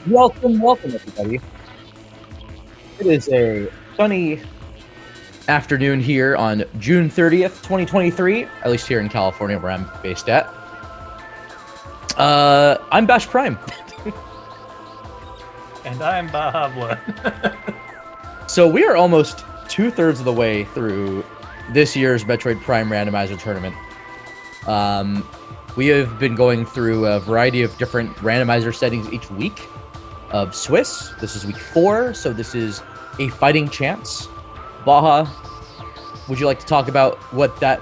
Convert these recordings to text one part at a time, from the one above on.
Welcome, everybody. It is a sunny afternoon here on June 30th, 2023, at least here in California, where I'm based at. I'm Bash Prime. And I'm Bahabla. So we are almost 2/3 of the way through this year's Metroid Prime Randomizer tournament. We have been going through a variety of different randomizer settings each week of Swiss. This is week 4, so this is a fighting chance. Baha, would you like to talk about what that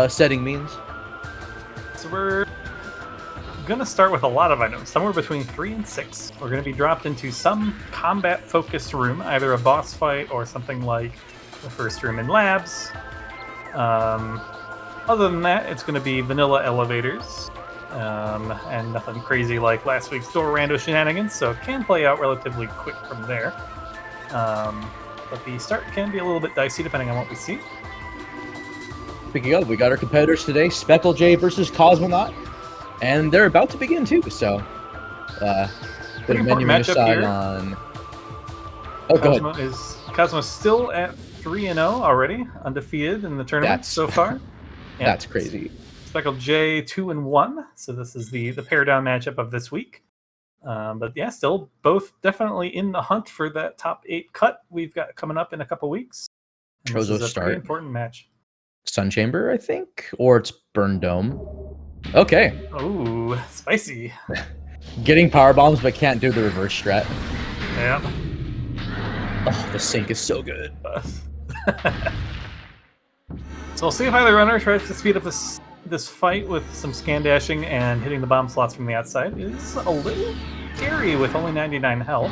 setting means? So we're going to start with a lot of items, somewhere between 3 and 6. We're going to be dropped into some combat-focused room, either a boss fight or something like the first room in Labs. Other than that, it's going to be vanilla elevators, and nothing crazy like last week's door Rando shenanigans, so it can play out relatively quick from there. But the start can be a little bit dicey depending on what we see. Speaking of, we got our competitors today, SpklJae versus Cosmonawt, and they're about to begin too, so Pretty the menu important matchup side here. on... Oh, go ahead. Cosmo's still at 3-0 already, undefeated in the tournament so far. Yeah. That's crazy. SpklJae 2-1, so this is the pair down matchup of this week. But yeah, still both definitely in the hunt for that top 8 cut we've got coming up in a couple weeks. And this is a start. pretty important match. Sun Chamber, I think, or it's Burn Dome. Okay. Ooh, spicy. Getting power bombs, but can't do the reverse strat. Yeah. Oh, the sync is so good. So we'll see if either runner tries to speed up this fight with some scan dashing and hitting the bomb slots from the outside. It is a little scary with only 99 health.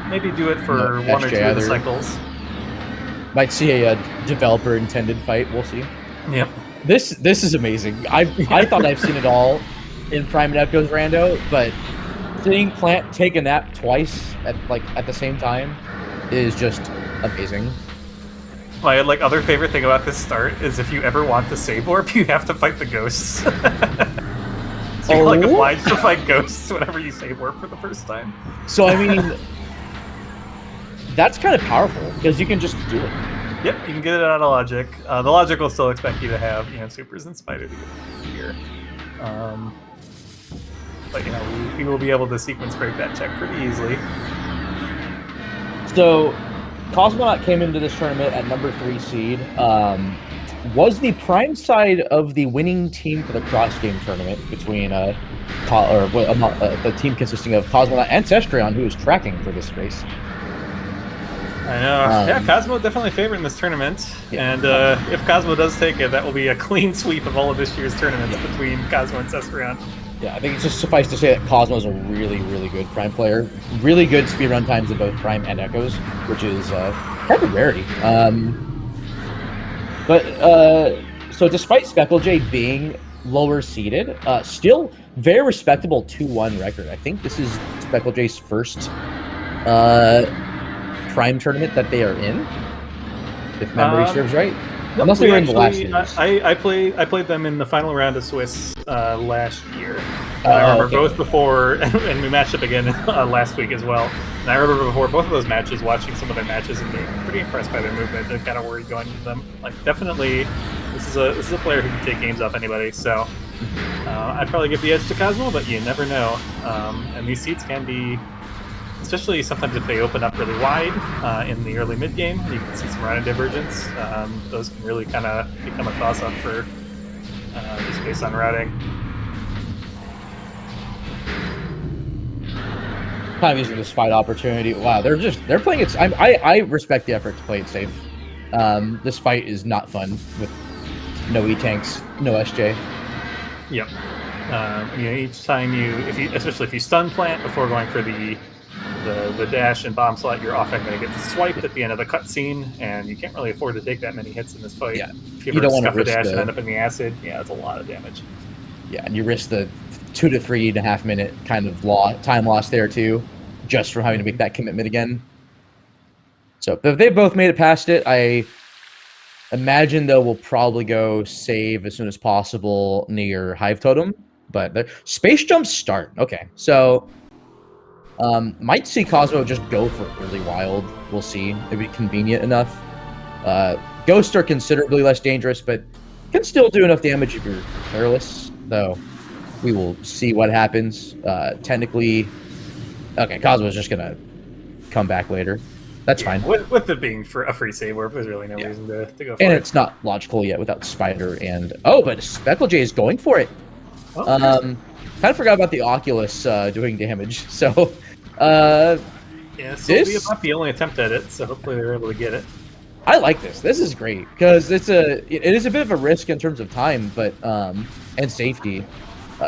Maybe do it for one or two of the cycles. Might see a developer intended fight. We'll see. Yep. This is amazing. I thought I've seen it all in Prime and Echo's Rando, but seeing Plant take a nap twice at the same time is just amazing. My other favorite thing about this start is if you ever want the save warp, you have to fight the ghosts. So you're obliged to fight ghosts whenever you save warp for the first time. So I mean, that's kind of powerful because you can just do it. Yep, you can get it out of logic. The logic will still expect you to have supers in Spider to get here. But we will be able to sequence break that check pretty easily. So Cosmonawt came into this tournament at number 3 seed. Was the prime side of the winning team for the cross game tournament between the team consisting of Cosmonawt and Cestreon, who is tracking for this race. I know. Yeah, Cosmo definitely favored in this tournament. Yeah. And if Cosmo does take it, that will be a clean sweep of all of this year's tournaments between Cosmo and Cestreon. Yeah, I think it's just suffice to say that Cosmo is a really, really good Prime player. Really good speedrun times in both Prime and Echoes, which is kind of a rarity. So despite SpklJae being lower seeded, still very respectable 2-1 record. I think this is SpklJae's first Prime tournament that they are in, if memory serves right. Unless they were in the last year. I played them in the final round of Swiss last year. I remember both before, and we matched up again last week as well. And I remember before both of those matches, watching some of their matches and being pretty impressed by their movement. They're kind of worried going into them. Definitely, this is a player who can take games off anybody. So I'd probably give the edge to Cosmo, but you never know. And these seats can be, especially sometimes if they open up really wide in the early mid game, you can see some routing divergence. Those can really kind of become a toss-up for just based on routing. Kind of using this fight opportunity. Wow, they're playing it. I respect the effort to play it safe. This fight is not fun with no E-tanks, no SJ. Yep. Each time especially if you stun Plant before going for the dash and bomb slot, you're often going to get swiped at the end of the cutscene, and you can't really afford to take that many hits in this fight. Yeah. If you ever scuff a dash and end up in the acid, that's a lot of damage. Yeah, and you risk the 2 to 3.5 minute kind of time loss there too, just from having to make that commitment again. So if they both made it past it, I imagine though we'll probably go save as soon as possible near Hive Totem. But the space jumps start. Okay, so Might see Cosmo just go for really wild. We'll see. It'd be convenient enough. Ghosts are considerably less dangerous, but can still do enough damage if you're careless, though. We will see what happens. Technically, okay, Cosmo's just gonna come back later. That's fine. With it being for a free save warp, there's really no reason to go for it. And it's not logical yet without Spider and... Oh, but SpklJae is going for it. Oh, kind of forgot about the Oculus doing damage, so... yeah, so it'll be about the only attempt at it, so hopefully they're able to get it. I like this. This is great, because it is a bit of a risk in terms of time, but and safety.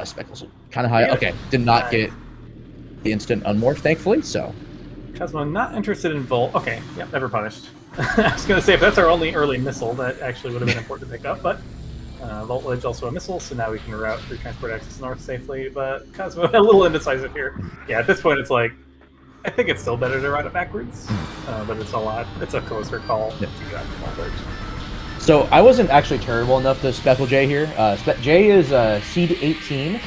Speckle's kind of high. Okay, did not get the instant unmorph, thankfully, so... Cosmo not interested in Volt. Okay, yep, never punished. I was going to say, if that's our only early missile, that actually would have been important to pick up, but Volt Ledge also a missile, so now we can route free transport access north safely, but Cosmo a little indecisive here. Yeah, at this point it's like, I think it's still better to route it backwards, but it's a closer call to get out Volt Ledge. So I wasn't actually terrible enough to SpklJae here. Jay is seed 18,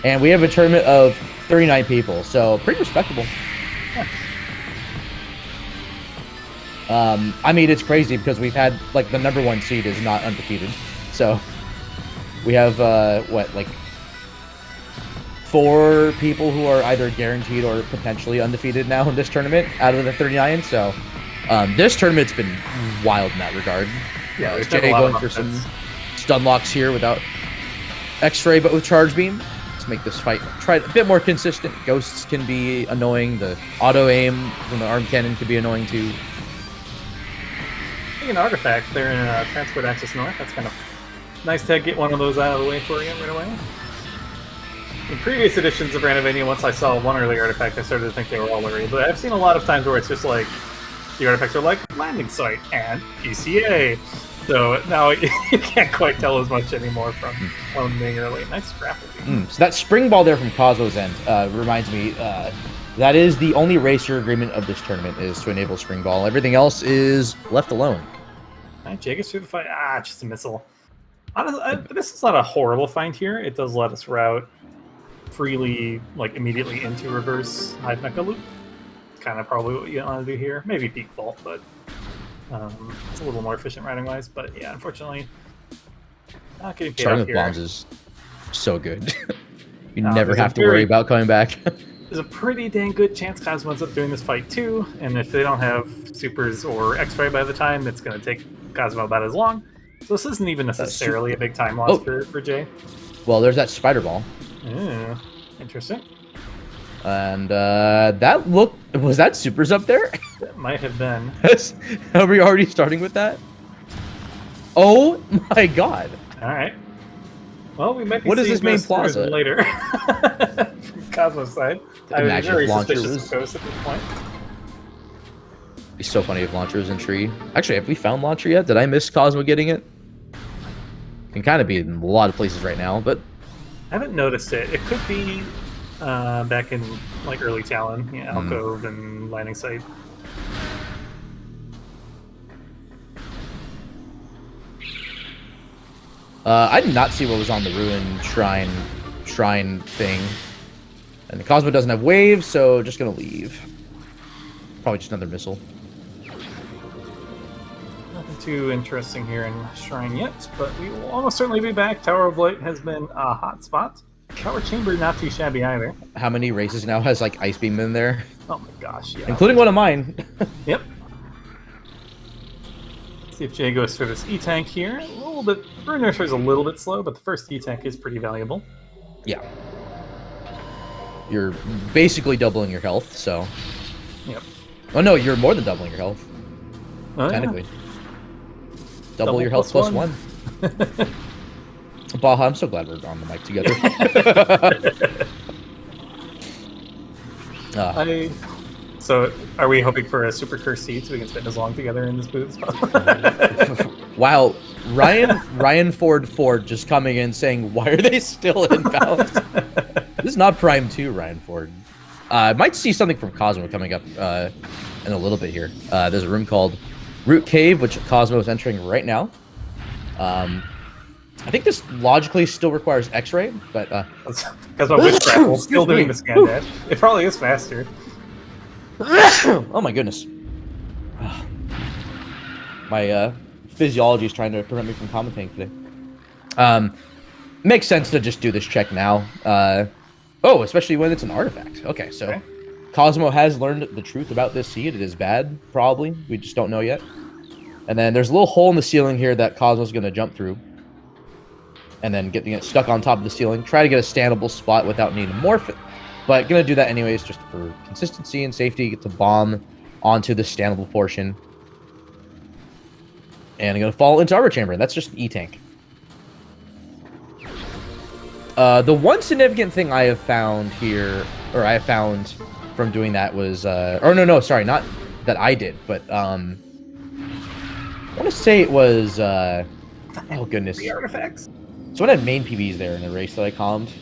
and we have a tournament of 39 people, so pretty respectable. Yeah. I mean, it's crazy because we've had, like, the #1 seed is not undefeated. So we have, like 4 people who are either guaranteed or potentially undefeated now in this tournament out of the 39. So this tournament's been wild in that regard. Yeah, Jay going for some stun locks here without X-ray, but with Charge Beam. Let's make this fight a bit more consistent. Ghosts can be annoying. The auto aim from the arm cannon can be annoying too. An artifact there in transport access north. That's kind of nice to get one of those out of the way for you right away. In previous editions of Randomizer, once I saw one early artifact, I started to think they were all early. But I've seen a lot of times where it's just like the artifacts are like landing site and PCA. So now you can't quite tell as much anymore from one being early. Nice grapple. So that spring ball there from Cosmo's end reminds me. That is the only racer agreement of this tournament, is to enable spring ball. Everything else is left alone. Alright, Jay gets through the fight. Just a missile. Honestly, this is not a horrible find here. It does let us route freely, like immediately into reverse Hive Mecha Loop. Kind of probably what you want to do here. Maybe peak vault, but it's a little more efficient routing wise. But yeah, unfortunately, not getting paid Starting off with here. bombs is so good. You never have to worry about coming back. There's a pretty dang good chance Cosmo ends up doing this fight too, and if they don't have supers or X-ray by the time, it's going to take Cosmo about as long. So this isn't even necessarily a big time loss for Jay. Well, there's that spider ball. Interesting. And was that supers up there? That might have been. Are we already starting with that? Oh my god. Alright. Well, we might be what is this main plaza later from Cosmo's side. I would be very suspicious of Ghost at this point. It'd be so funny if Launcher was in tree. Actually, have we found Launcher yet? Did I miss Cosmo getting it? Can kind of be in a lot of places right now, but I haven't noticed it. It could be back in like early Talon, Alcove and Landing Site. I did not see what was on the Ruin Shrine thing. And the Cosmo doesn't have waves, so just gonna leave. Probably just another missile. Nothing too interesting here in Shrine yet, but we will almost certainly be back. Tower of Light has been a hot spot. Tower Chamber not too shabby either. How many races now has like Ice Beam in there? Oh my gosh, yeah. Including one of mine. Yep. See if Jay goes through this E-Tank here. A little bit... Burn Nursery is a little bit slow, but the first E-Tank is pretty valuable. Yeah. You're basically doubling your health, so... Yep. Oh no, you're more than doubling your health. Oh, technically. Yeah. Double your health plus one. Baja, I'm so glad we're on the mic together. So, are we hoping for a super curse seed so we can spend as long together in this booth as possible? Wow, Ryan Ford just coming in saying, why are they still inbound? This is not Prime 2, Ryan Ford. Might see something from Cosmo coming up in a little bit here. There's a room called Root Cave, which Cosmo is entering right now. I think this logically still requires X-ray, but because my witchcraft is still doing the scan dash. It probably is faster. Oh my goodness. My physiology is trying to prevent me from commentating today. Makes sense to just do this check now. Especially when it's an artifact. Okay, so okay. Cosmo has learned the truth about this seed. It is bad, probably. We just don't know yet. And then there's a little hole in the ceiling here that Cosmo's going to jump through. And then getting it stuck on top of the ceiling. Try to get a standable spot without needing to morph it. But going to do that anyways, just for consistency and safety. Get the bomb onto the standable portion. And I'm going to fall into Arbor Chamber. That's just an E-Tank. The one significant thing I have found here, or I found from doing that was, sorry, not that I did, but, I want to say it was, oh goodness. The artifacts. Someone had main PBs there in the race that I calmed.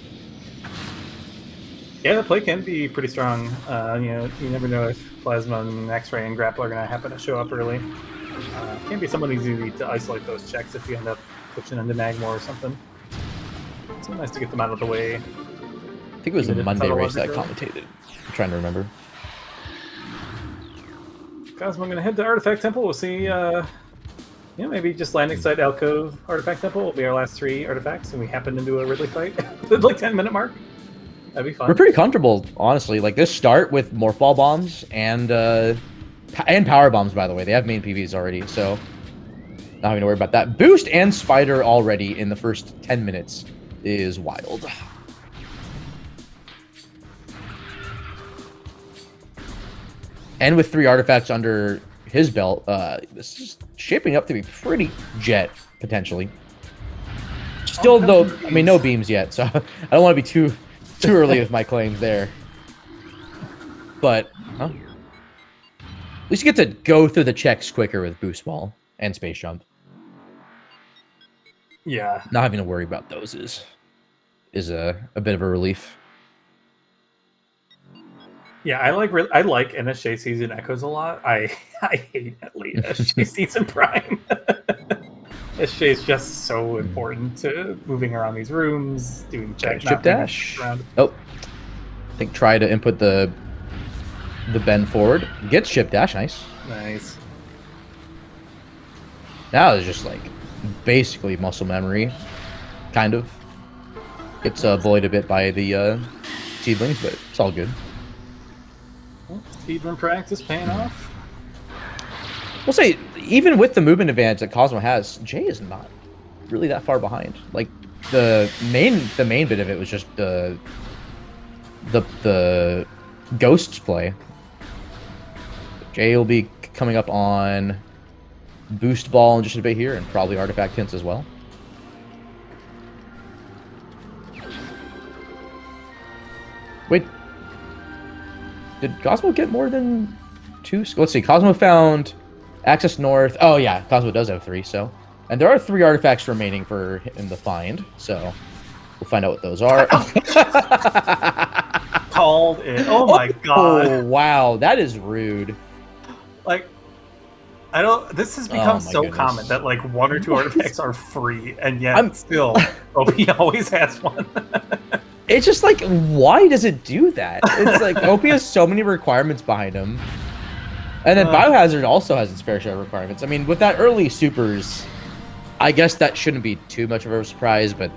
Yeah, the play can be pretty strong. You never know if Plasma and X-Ray and Grapple are going to happen to show up early. Can be somewhat easy to isolate those checks if you end up pushing into Magmor or something. It's nice to get them out of the way. I think it was the Monday race that I commentated. I'm trying to remember. Cosmo, I'm going to head to Artifact Temple. We'll see, maybe just landing site Alcove Artifact Temple will be our last 3 artifacts, and we happen to do a Ridley fight at the 10-minute mark. That'd be fun. We're pretty comfortable, honestly. Like, this start with Morph Ball bombs and Power Bombs, by the way. They have main PVs already, so not having to worry about that. Boost and Spider already in the first 10 minutes is wild. And with 3 artifacts under his belt, this is shaping up to be pretty jet, potentially. Still, though, I mean, no beams yet, so I don't want to be too early with my claims there. But, at least you get to go through the checks quicker with Boost Ball and Space Jump. Yeah. Not having to worry about those is a bit of a relief. Yeah, I like NSJ Season Echoes a lot. I hate late SJ Season Prime. SJ is just so important to moving around these rooms, doing checks. Chip dash. Oh, I think try to input the bend forward. Gets chip dash. Nice. Nice. Now it's just like basically muscle memory, kind of. Gets bullied a bit by the seedlings, but it's all good. Speedrun practice paying off. We'll say, even with the movement advantage that Cosmo has, Jay is not really that far behind. Like, the main bit of it was just the Ghosts play. Jay will be coming up on Boost Ball in just a bit here, and probably Artifact Hints as well. Wait. Did Cosmo get more than 2? Let's see. Cosmo found Access North. Oh, yeah. Cosmo does have 3, so. And there are 3 artifacts remaining for him to find, so we'll find out what those are. Called it. Oh, my God. Oh, wow. That is rude. Like, this has become so common that, like, 1 or 2 artifacts are free, and yet still, OP always has one. It's just like, why does it do that? It's like, OP has so many requirements behind him. And then Biohazard also has its fair share of requirements. I mean, with that early supers, I guess that shouldn't be too much of a surprise, but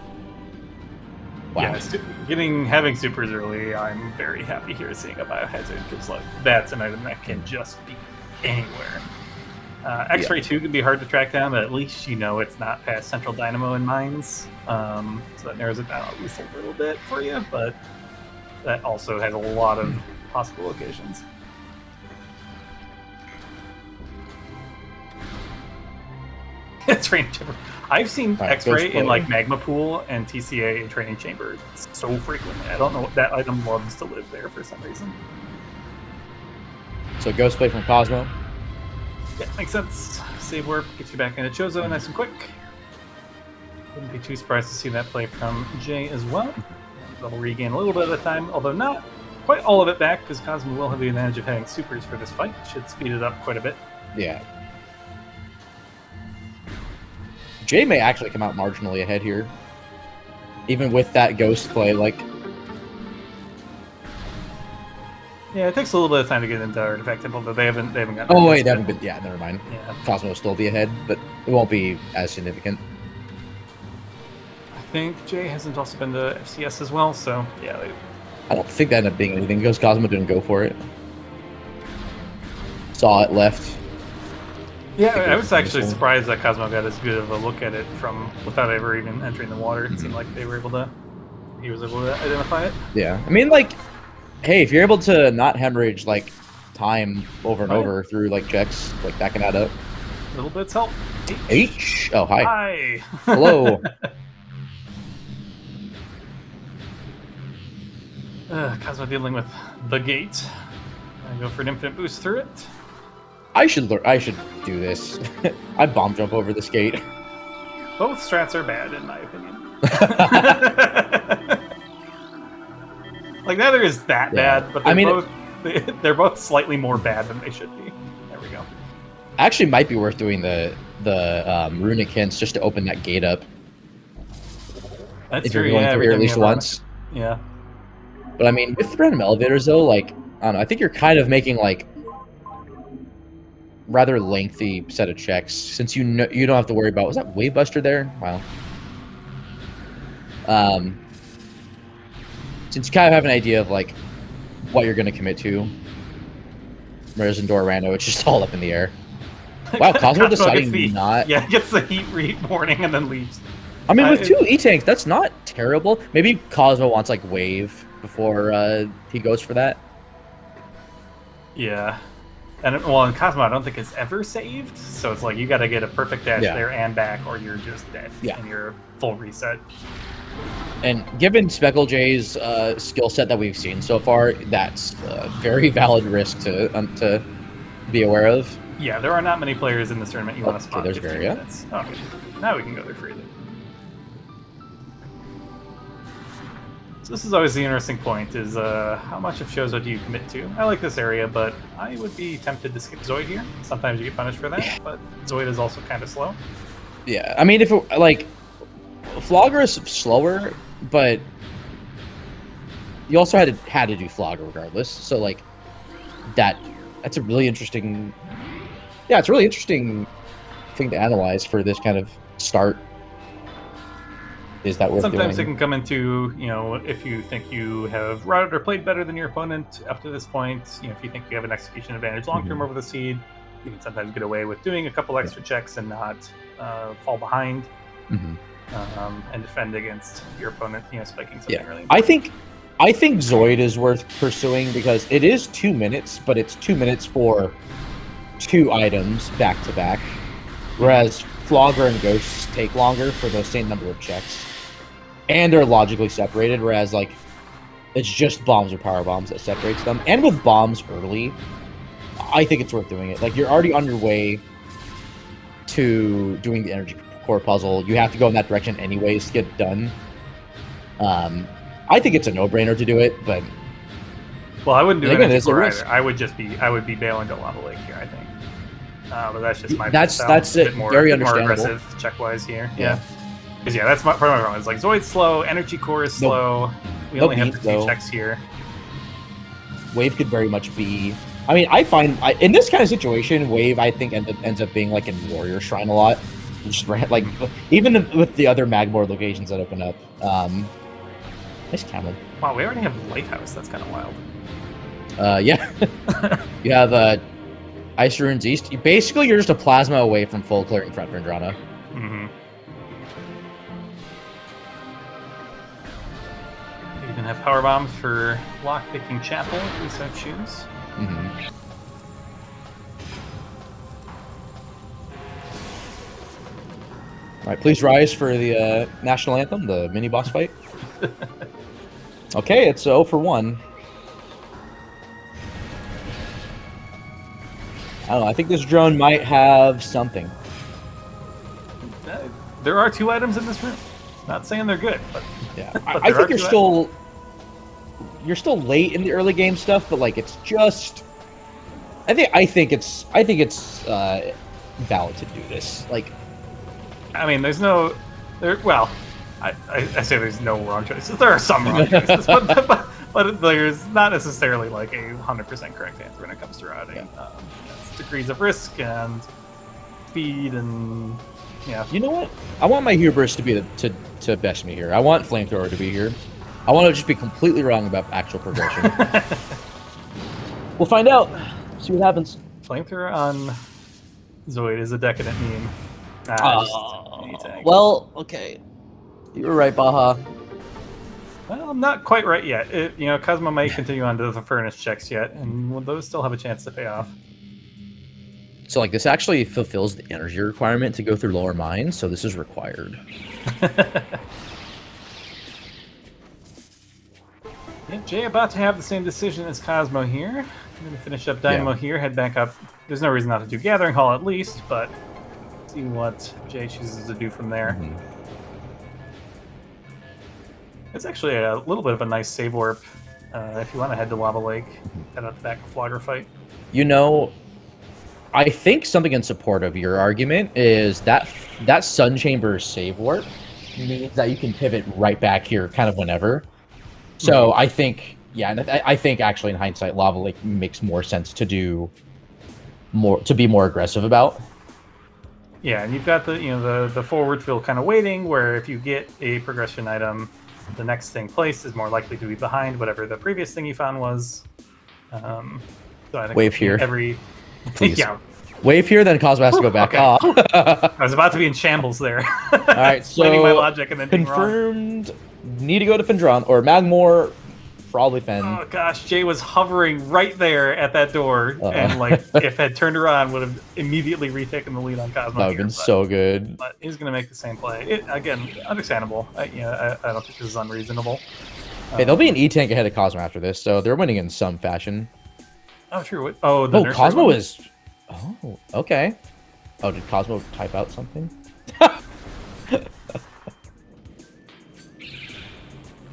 wow. Yeah, having supers early, I'm very happy here seeing a Biohazard, because like that's an item that can just be anywhere. X-Ray 2 can be hard to track down, but at least you know it's not past Central Dynamo and Mines. So that narrows it down at least a little bit for you, but that also has a lot of possible locations. Training chamber. I've seen X-Ray in like Magma Pool and TCA in Training Chamber so frequently. I don't know, that item loves to live there for some reason. So Ghost Play from Cosmo. Yeah, makes sense. Save warp, gets you back into Chozo nice and quick. Wouldn't be too surprised to see that play from Jay as well. That'll regain a little bit of the time, although not quite all of it back, because Cosmo will have the advantage of having supers for this fight. Should speed it up quite a bit. Yeah. Jay may actually come out marginally ahead here. Even with that ghost play, like... Yeah, it takes a little bit of time to get into Artifact Temple, but they haven't gotten... Oh, wait, they haven't been... Yeah, never mind. Yeah. Cosmo will still be ahead, but it won't be as significant. I think Jay hasn't also been to FCS as well, so yeah. I don't think that ended up being anything because Cosmo didn't go for it. Saw it, left. Yeah, I was actually surprised that Cosmo got as good of a look at it from without ever even entering the water. It seemed like he was able to identify it. Yeah, I mean, like, hey, if you're able to not hemorrhage like time over and over through like checks, like backing that up. A little bit's help. H. Oh, hi. Hi. Hello. Cosmo dealing with the gate. I go for an infinite boost through it. I should do this. I bomb jump over this gate. Both strats are bad, in my opinion. Like neither is that bad, but they're both slightly more bad than they should be. There we go. Actually, might be worth doing the runic hints just to open that gate up. That's if you're going through here at least once. Yeah. But I mean, with random elevators though, like I don't know, I think you're kind of making like rather lengthy set of checks since you don't have to worry about. Was that Wave Buster there? Wow. Since you kind of have an idea of like what you're going to commit to, whereas in Rando, it's just all up in the air. Wow, Cosmo deciding not. Yeah, gets the heat warning and then leaves. I mean, with 2 E-Tanks, that's not terrible. Maybe Cosmo wants like Wave before he goes for that. Yeah. And well, in Cosmo, I don't think it's ever saved, so it's like you got to get a perfect dash there and back, or you're just dead. Yeah. And you're full reset. And given SpklJae's skill set that we've seen so far, that's a very valid risk to be aware of. Yeah, there are not many players in this tournament you want to spot. Okay, there's 15 Varia. minutes. Okay, now we can go there freely. So this is always the interesting point, is how much of Chozo do you commit to? I like this area, but I would be tempted to skip Zoid here. Sometimes you get punished for that, but Zoid is also kind of slow. Yeah, I mean, if it, like, Flogger is slower, but you also had to do Flogger regardless, so, like, that's a really interesting... Yeah, it's a really interesting thing to analyze for this kind of start. Is that worth Sometimes doing? it can come into, you know, if you think you have routed or played better than your opponent up to this point, you know, if you think you have an execution advantage long-term over the seed, you can sometimes get away with doing a couple extra checks and not fall behind and defend against your opponent, you know, spiking something really important. I think Zoid is worth pursuing because it is 2 minutes, but it's 2 minutes for 2 items back-to-back, whereas Flogger and Ghosts take longer for the same number of checks. And are logically separated, whereas, like, it's just bombs or power bombs that separates them. And with bombs early, I think it's worth doing it. Like, you're already on your way to doing the energy core puzzle. You have to go in that direction anyways to get it done. I think it's a no-brainer to do it, but... Well, I wouldn't do energy core either. I would be bailing to Lava Lake here, I think. But that's just my... That's it. Very understandable. More aggressive check-wise here. Yeah. Because, yeah, that's part of my problem. It's like, Zoid's slow, Energy Core is slow. We only have the 2 checks here. Wave could very much be... I mean, I find... in this kind of situation, Wave, I think, ends up being, like, in Warrior Shrine a lot. Just, like, even with the other Magmore locations that open up. Nice camera. Wow, we already have Lighthouse. That's kind of wild. Yeah. You have Ice Ruins East. Basically, you're just a plasma away from full clearing front for Andrana. You can have power bombs for lockpicking Chapel if we so choose. All right, please rise for the national anthem, the mini boss fight. Okay, it's 0 for 1. I don't know. I think this drone might have something. There are 2 items in this room. Not saying they're good, but yeah, I think you're still late in the early game stuff, but like it's just. I think it's valid to do this. Like, I mean, there's no, well, I say there's no wrong choices. There are some wrong choices, but there's not necessarily like a 100% correct answer when it comes to routing. It's degrees of risk and speed and yeah. You know what? I want my hubris to be to best me here. I want flamethrower to be here. I want to just be completely wrong about actual progression. We'll find out. See what happens. Flamethrower on Zoid is a decadent meme. Well, okay. You were right, Baja. Well, I'm not quite right yet. Cosmo might continue on to the furnace checks yet, and those still have a chance to pay off. So, like, this actually fulfills the energy requirement to go through lower mines, so this is required. Yeah, Jay about to have the same decision as Cosmo here. I'm going to finish up Dynamo here, head back up. There's no reason not to do Gathering Hall at least, but see what Jay chooses to do from there. It's actually a little bit of a nice save warp if you want to head to Lava Lake, head out the back of Flogger Fight. You know, I think something in support of your argument is that Sun Chamber save warp means that you can pivot right back here kind of whenever. So I think, and I think actually in hindsight, Lava Lake makes more sense to do to be more aggressive about. Yeah, and you've got the forward field kind of waiting, where if you get a progression item, the next thing placed is more likely to be behind whatever the previous thing you found was. So I think wave here. Please. Yeah. Wave here, then Cosmo has to go back. Okay. I was about to be in shambles there. All right, so my logic and then confirmed. Need to go to Fendron or Magmore, probably Fen. Oh gosh, Jay was hovering right there at that door, and like if had turned around, would have immediately retaken the lead on Cosmo. That would have been so good. But he's going to make the same play. Again, understandable. I don't think this is unreasonable. Hey, there'll be an E-Tank ahead of Cosmo after this, so they're winning in some fashion. Oh, true. Cosmo is... Oh, okay. Oh, did Cosmo type out something?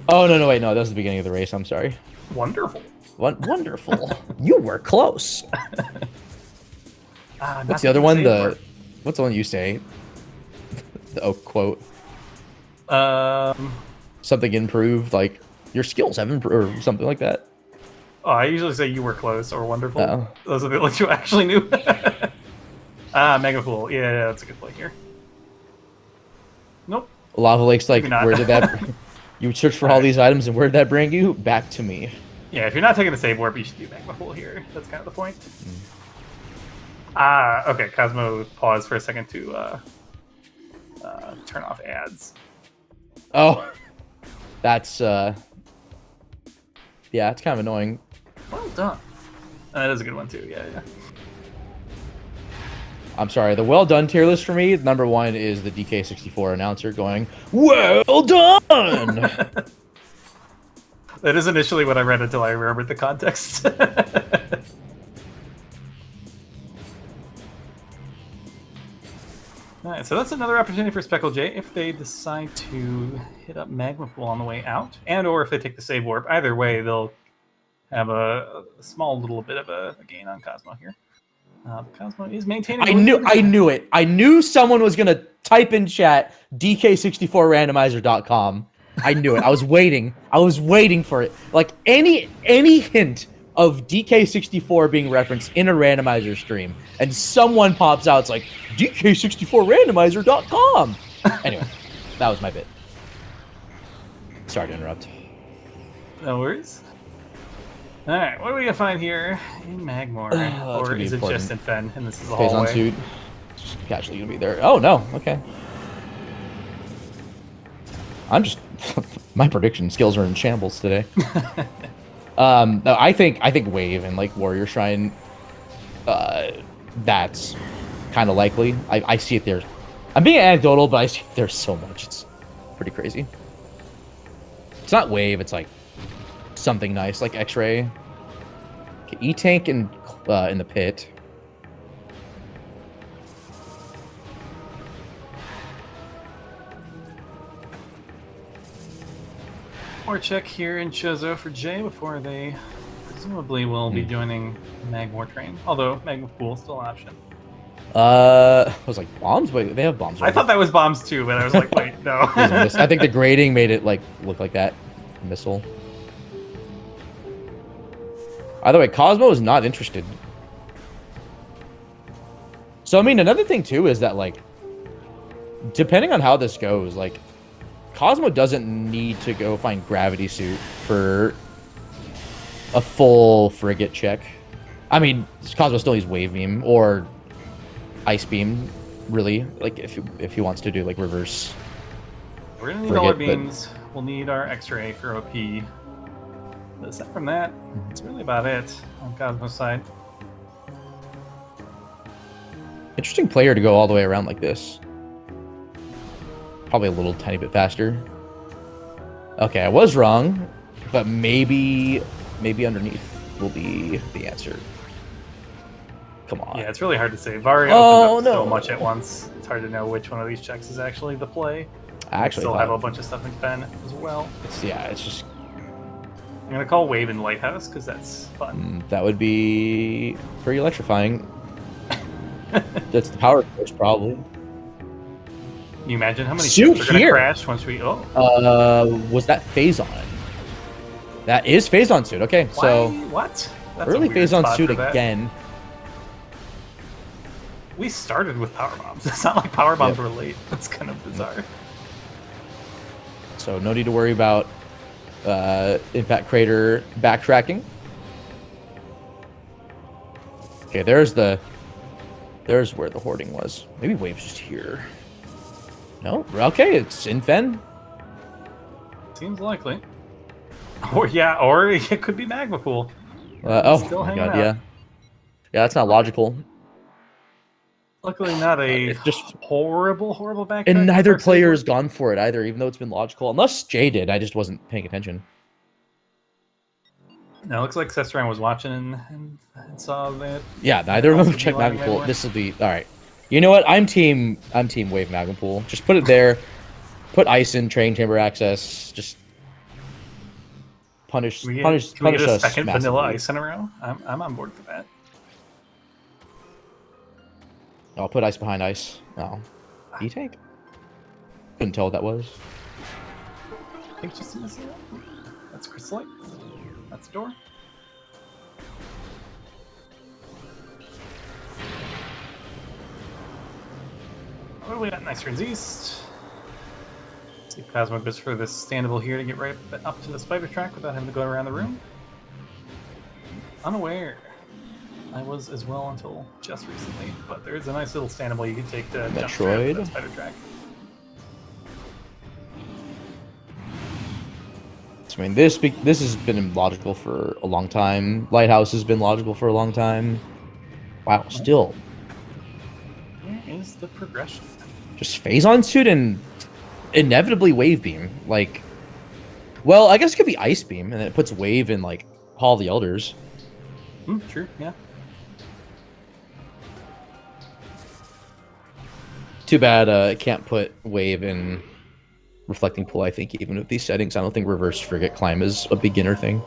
Oh, no, wait, no, that was the beginning of the race. I'm sorry. Wonderful. Wonderful. You were close. What's the other one? What's the one you say? The Oak quote. Something improved, like your skills have improved, or something like that. Oh, I usually say you were close or wonderful. Those are the ones you actually knew. Mega Pool. Yeah, that's a good play here. Nope. Lava Lake's like, where did that... You would search for all these items, and where did that bring you? Back to me. Yeah, if you're not taking the save warp, you should do Magma Pool here. That's kind of the point. Okay, Cosmo paused for a second to turn off ads. Oh, that's yeah, it's kind of annoying. Well done. That is a good one too. Yeah. I'm sorry. The well done tier list for me, number one is the DK64 announcer going, "Well done." That is initially what I read until I remembered the context. Alright, so that's another opportunity for SpklJae if they decide to hit up Magma Pool on the way out, and or if they take the save warp. Either way, they'll have a small little bit of a gain on Cosmo here. Cosmo is maintaining... I knew it. I knew someone was going to type in chat DK64randomizer.com. I knew it. I was waiting. I was waiting for it. Like, any hint of DK64 being referenced in a randomizer stream, and someone pops out, it's like, DK64randomizer.com. Anyway, that was my bit. Sorry to interrupt. No worries. Alright, what are we going to find here in Magmore? Or is it just in Fen, and this is a hallway? Phase on suit. Just casually going to be there. Oh, no. Okay. I'm just... my prediction skills are in shambles today. No, I think Wave and like Warrior Shrine, that's kind of likely. I see it there. I'm being anecdotal, but I see it there so much. It's pretty crazy. It's not Wave. It's like something nice, like X-Ray. Okay, E-Tank in the pit. More check here in Chozo for Jay before they presumably will be joining the Magmore train. Although Magma Pool is still an option. Was like bombs? Wait, they have bombs. Right? I thought that was bombs too, but I was like, wait, no. I think the grading made it like look like that missile. Either way, Cosmo is not interested. So I mean, another thing too is that like, depending on how this goes, like, Cosmo doesn't need to go find gravity suit for a full frigate check. I mean, Cosmo still needs wave beam or ice beam, really. Like if he wants to do like reverse. We're gonna need all our beams. We'll need our X-ray for OP. But aside from that, it's really about it on Cosmo's side. Interesting player to go all the way around like this. Probably a little tiny bit faster. Okay, I was wrong, but maybe underneath will be the answer. Come on. Yeah, it's really hard to say. Vari opens up so much at once. It's hard to know which one of these checks is actually the play. I actually still have a bunch of stuff in Fen as well. It's just. I'm gonna call Wave and Lighthouse because that's fun. That would be pretty electrifying. That's the power source, probably. Can you imagine how many ships are gonna crash once we? Was that Phazon? That is Phazon suit. Okay, so what? That's early Phazon suit again. We started with power bombs. It's not like power bombs were late. That's kind of bizarre. So no need to worry about impact crater backtracking. Okay, there's where the hoarding was. Maybe Wave's just here. No? Okay, it's in Fen. Seems likely. Or or it could be Magma Pool. Oh my god, yeah. Yeah, that's not logical. Luckily not a just horrible back. And neither player has gone for it either, even though it's been logical. Unless Jay did, I just wasn't paying attention. No, it looks like Sestran was watching and saw that. Yeah, neither of them have checked Magma Pool. This will be alright. You know what? I'm team Wave Magma Pool. Just put it there. Put ice in, train chamber access. Just punish can we us. Get a second vanilla ice in a row? I'm on board for that. I'll put ice behind ice. Oh. E-tank? Couldn't tell what that was. I think just missing it. That's Crystallite. That's the door. What do we got next? Turns east. See if Cosmo goes for this standable here to get right up to the spider track without having to go around the room. Unaware. I was as well until just recently, but there's a nice little standable you can take to Metroid. Jump spider track. I mean, this has been logical for a long time. Lighthouse has been logical for a long time. Wow, still. Where is the progression? Just Phazon suit and inevitably wave beam. Like, well, I guess it could be ice beam, and then it puts wave in like Hall of the Elders. True, yeah. Too bad it can't put wave in reflecting pool. I think even with these settings, I don't think reverse frigate climb is a beginner thing.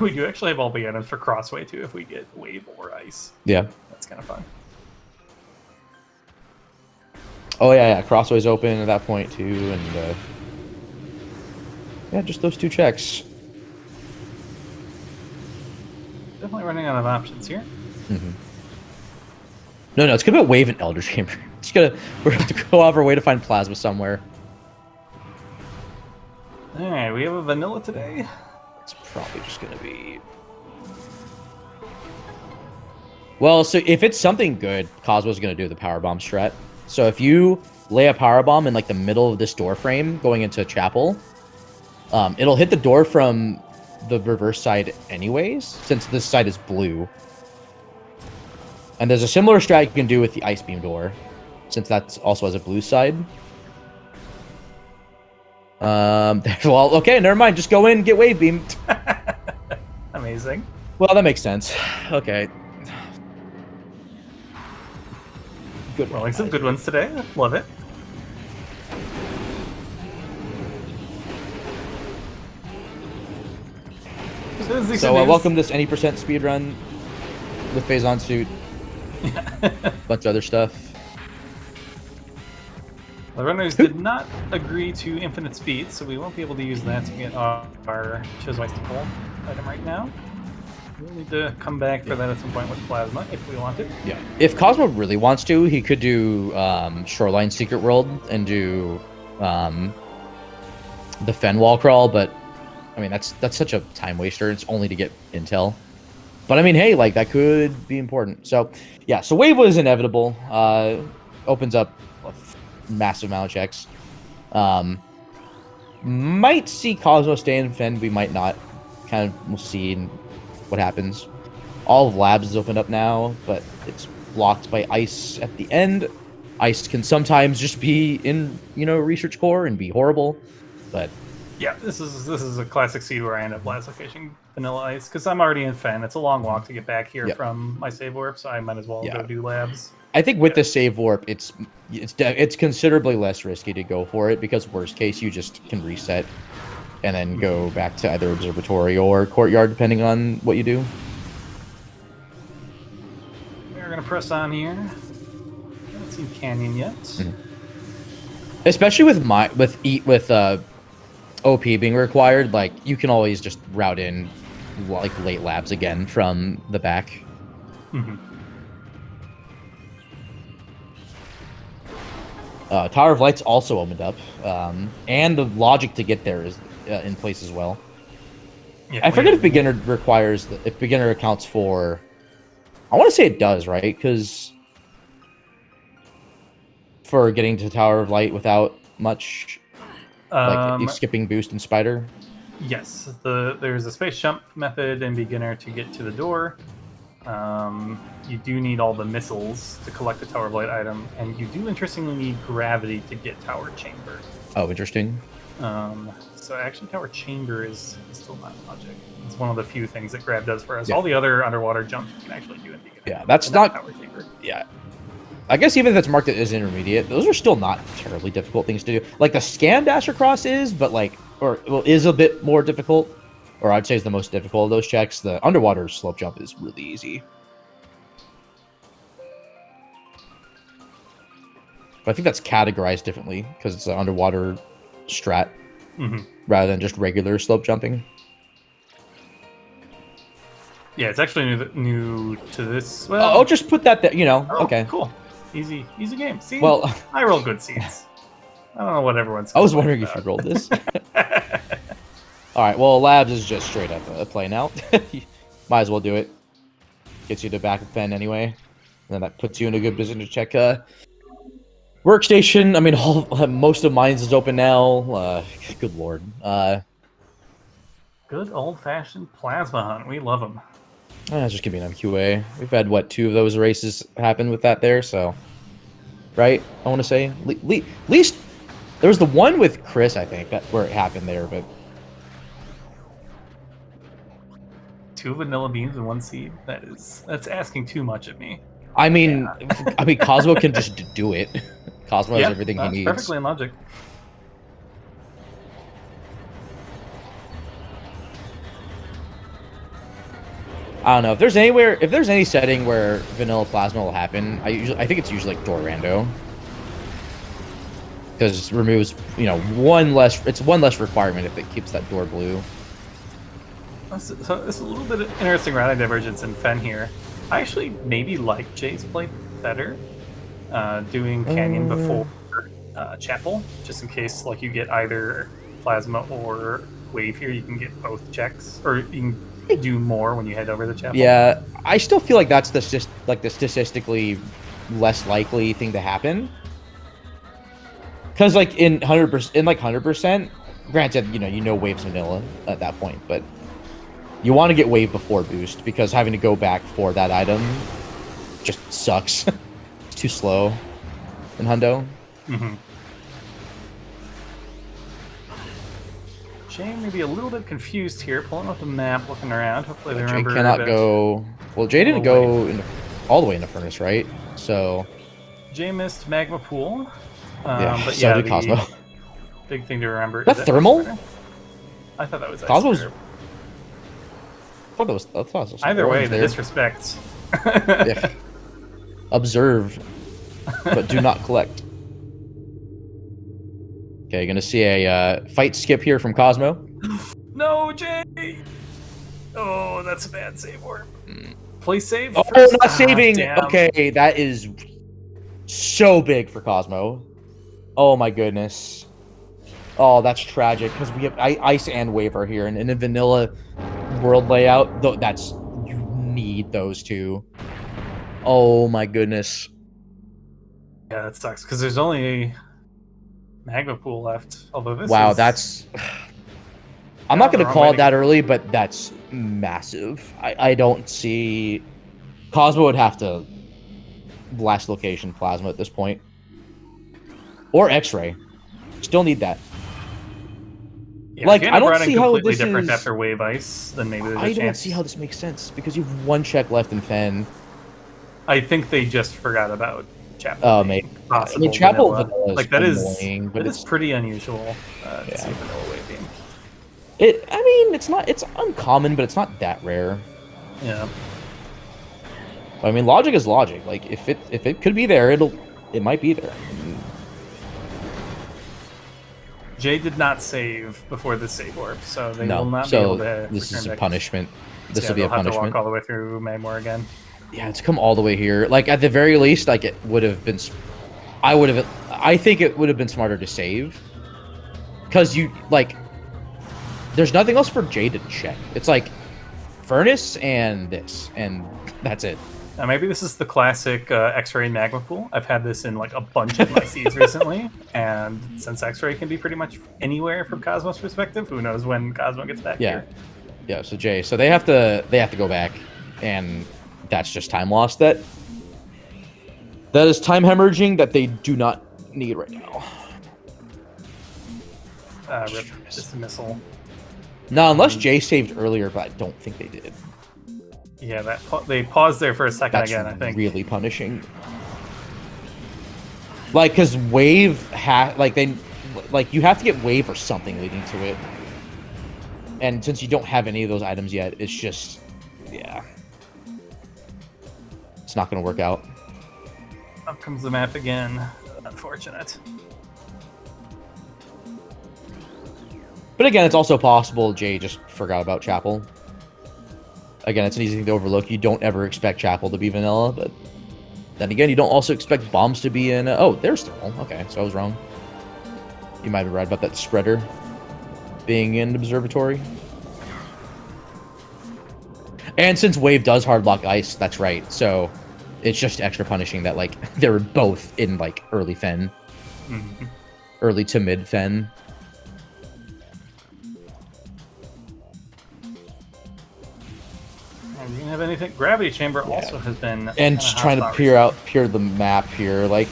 We do actually have all the items for Crossway too if we get wave or ice. Yeah, that's kind of fun. Oh yeah, Crossway's open at that point too, and yeah, just those two checks. Definitely running out of options here. No, it's gonna be a wave and Elder Chamber. We're gonna have to go out of our way to find plasma somewhere. All right, we have a vanilla today. It's probably just gonna be. Well, so if it's something good, Cosmo's gonna do the power bomb strat. So if you lay a power bomb in like the middle of this door frame going into chapel, it'll hit the door from the reverse side anyways, since this side is blue. And there's a similar strat you can do with the ice beam door, since that also has a blue side. Well, okay, never mind. Just go in, get wave beam. Amazing. Well, that makes sense. Okay. Good. Rolling some good ones today. Love it. So welcome to this any % speedrun. with Phazon suit. Bunch of other stuff. The runners did not agree to infinite speed, so we won't be able to use that to get our Cosmonawt item right now. We'll need to come back for that at some point with Plasma if we want it. Yeah. If Cosmo really wants to, he could do Shoreline Secret World and do the Fen Wall Crawl, but I mean that's such a time waster. It's only to get intel. But I mean, hey, like that could be important. So yeah, so Wave was inevitable. Opens up a massive amount of checks. Might see Cosmo stay in Fen, we might not. Kind of we'll see what happens. All of Labs is opened up now, but it's blocked by Ice at the end. Ice can sometimes just be in, Research Core and be horrible, but yeah, this is a classic seed where I end up last location Vanilla Ice because I'm already in Fen. It's a long walk to get back here from my save warp, so I might as well go do Labs. I think with the save warp, it's considerably less risky to go for it because worst case you just can reset and then go back to either Observatory or Courtyard depending on what you do. We're gonna press on here. Haven't seen Canyon yet. Especially with OP being required, like you can always just route in like late Labs again from the back. Tower of Light's also opened up, and the logic to get there is in place as well. Yeah, I forget if beginner if beginner accounts for. I want to say it does, right? Because for getting to Tower of Light without much, like skipping boost and spider. Yes, there's a space jump method in beginner to get to the door. You do need all the missiles to collect the Tower of Light item, and you do interestingly need gravity to get Tower Chamber. Oh, interesting. So actually, Tower Chamber is still not logic. It's one of the few things that Grav does for us. All the other underwater jumps you can actually do in beginner. Yeah, that's not Tower Chamber. Yeah. I guess even if it's marked as intermediate, those are still not terribly difficult things to do. Like the Scan Dash across is, but is a bit more difficult. Or I'd say is the most difficult of those checks. The underwater slope jump is really easy. But I think that's categorized differently because it's an underwater strat rather than just regular slope jumping. Yeah, it's actually new to this. Well, I'll just put that there, okay. Cool. Easy game. See, well, I roll good seeds. I don't know what everyone's I was wondering if you rolled this. All right, well, Labs is just straight up a play now. Might as well do it. Gets you to back of Fen anyway. And then that puts you in a good position to check Workstation. I mean, most of Mines is open now. Good lord. Good old-fashioned Plasma Hunt. We love them. It's just gonna be an MQA. We've had, 2 of those races happen with that there, so... Right? I want to say. At least... There was the one with Chris, I think, where it happened there, but... 2 vanilla beans and 1 seed. That's asking too much of me. I mean, Cosmo can just do it. Cosmo has everything he needs. Perfectly in logic. I don't know if there's any setting where vanilla plasma will happen. I think it's usually like Door Rando, because it removes one less requirement if it keeps that door blue. So it's a little bit of interesting routing divergence in Fen here. I actually maybe like Jay's play better, doing Canyon before Chapel, just in case you get either Plasma or Wave here. You can get both checks, or you can do more when you head over the Chapel. Yeah, I still feel like that's the statistically less likely thing to happen. Because in 100%, granted, Wave's vanilla at that point, but you want to get Wave before boost because having to go back for that item just sucks. It's too slow in Hundo. Jay may be a little bit confused here, pulling up the map, looking around. Hopefully they Jay remember. Cannot go. Well, Jay didn't go all the way into Furnace, right? So Jay missed Magma Pool. But so did Cosmo. Big thing to remember. Is that thermal? I thought that was Cosmo's. Either way, the disrespect Yeah. Observe, but do not collect. Okay, gonna see a fight skip here from Cosmo. No, Jay! Oh, that's a bad save warp. Play save Oh, first. not saving! Damn. Okay, that is so big for Cosmo. Oh my goodness. Oh, that's tragic, because we have Ice and Wave are here, and in a vanilla world layout, though, you need those two. Oh my goodness. Yeah, that sucks, because there's only magma pool left. Although this Wow, is... that's... I'm not going to call it that early, but that's massive. I don't see... Cosmo would have to last location Plasma at this point. Or X-Ray. Still need that. Yeah, like, I don't see how this different is... after Wave Ice, then maybe there's a chance. I don't see how this makes sense, because you have one check left in Fen. I think they just forgot about Chapel. Oh, maybe. I mean, Chapel Vanilla is like, that annoying, but it's pretty unusual to see Vanilla Wave beam. I mean, it's uncommon, but it's not that rare. Yeah. I mean, logic is logic. Like, if it could be there, it might be there. Jay did not save before the save warp, so they will not be able to. This is a punishment. This will be a punishment. Have to walk all the way through Magmore again. Yeah, it's come all the way here. Like, at the very least, like, it would have been... I think it would have been smarter to save. Because there's nothing else for Jay to check. It's like Furnace and this, and that's it. Now, maybe this is the classic X-Ray Magma Pool. I've had this in, like, a bunch of my seeds recently, and since X-Ray can be pretty much anywhere from Cosmo's perspective, who knows when Cosmo gets back here. Yeah, so Jay, so they have to go back, and that's just time lost. That is time hemorrhaging that they do not need right now. Rip, dismissal. No, unless Jay saved earlier, but I don't think they did. Yeah, they paused there for a second again, I think. Really punishing. Like, because Wave you have to get Wave or something leading to it. And since you don't have any of those items yet, it's just, yeah. It's not going to work out. Up comes the map again. Unfortunate. But again, it's also possible Jay just forgot about Chapel. Again, it's an easy thing to overlook. You don't ever expect Chapel to be vanilla, but then again, you don't also expect bombs to be in... oh, there's thermal. Okay, so I was wrong. You might be right about that spreader being in Observatory. And since Wave does hard block ice, that's right. So it's just extra punishing that, like, they were both in, like, early Fen. Mm-hmm. Early to mid Fen. We didn't have anything. Gravity Chamber also has been... And just trying to peer the map here, like...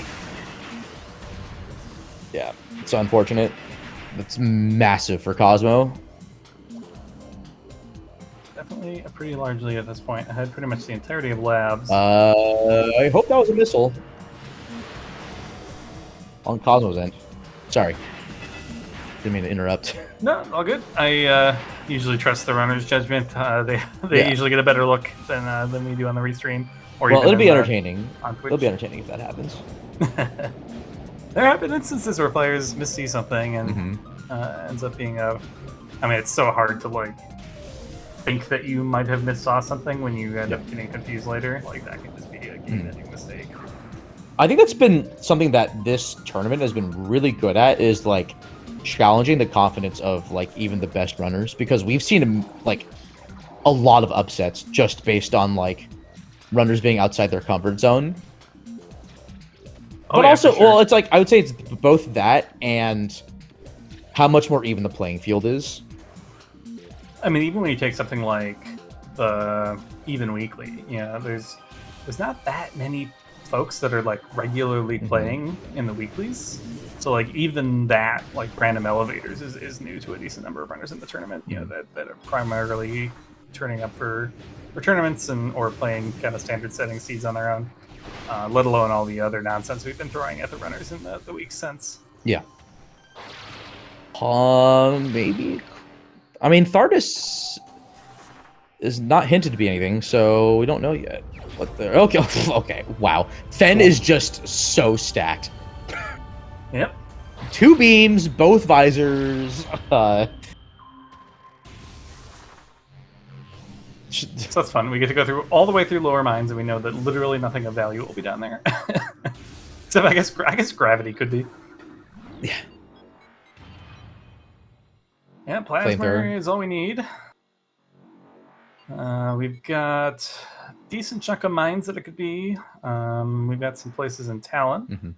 Yeah, it's unfortunate. That's massive for Cosmo. Definitely a pretty large lead at this point. I had pretty much the entirety of labs. I hope that was a missile. On Cosmo's end. Sorry. Didn't mean to interrupt. No, all good. I usually trust the runner's judgment. They usually get a better look than we do on the restream. Or well, it'll be entertaining. On Twitch. It'll be entertaining if that happens. There have been instances where players missee something and ends up being a... I mean, it's so hard to, like, think that you might have missaw something when you end up getting confused later. Like, that can just be a game-ending mistake. I think that's been something that this tournament has been really good at, is, like, challenging the confidence of, like, even the best runners, because we've seen, like, a lot of upsets just based on, like, runners being outside their comfort zone. But also, well, it's like, I would say it's both that and how much more even the playing field is. I mean, even when you take something like the Even Weekly, you know, there's not that many folks that are, like, regularly playing in the weeklies. So, like, even that, like, random elevators is new to a decent number of runners in the tournament, you know, that are primarily turning up for tournaments or playing kind of standard setting seeds on their own. Let alone all the other nonsense we've been throwing at the runners in the week since. Yeah. Maybe. I mean, Thardus is not hinted to be anything, so we don't know yet. What the? Okay, okay. Wow, Fen is just so stacked. Yep. 2 beams, both visors. So that's fun. We get to go through all the way through lower mines, and we know that literally nothing of value will be down there. Except I guess gravity could be. Yeah. Yeah, plasma is all we need. We've got a decent chunk of mines that it could be. We've got some places in Talon.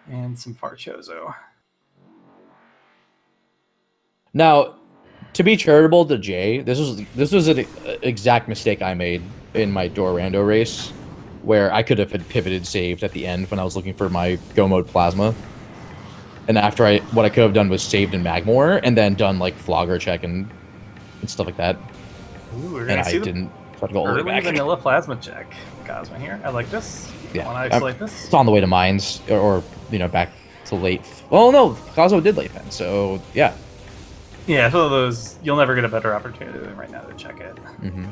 And some Farchozo. Now, to be charitable to Jay, this was an exact mistake I made in my Door Rando race, where I could have pivoted saved at the end when I was looking for my Go Mode Plasma. And after what I could have done was saved in Magmore, and then done like Flogger check and stuff like that. Ooh, and I didn't try to go all the way back. Vanilla Plasma check. Cosmo here. I like this. Yeah. I want to isolate this. It's on the way to mines, or back to late. Well, no, Cosmo did late Fen, so yeah. Yeah, so those you'll never get a better opportunity than right now to check it. And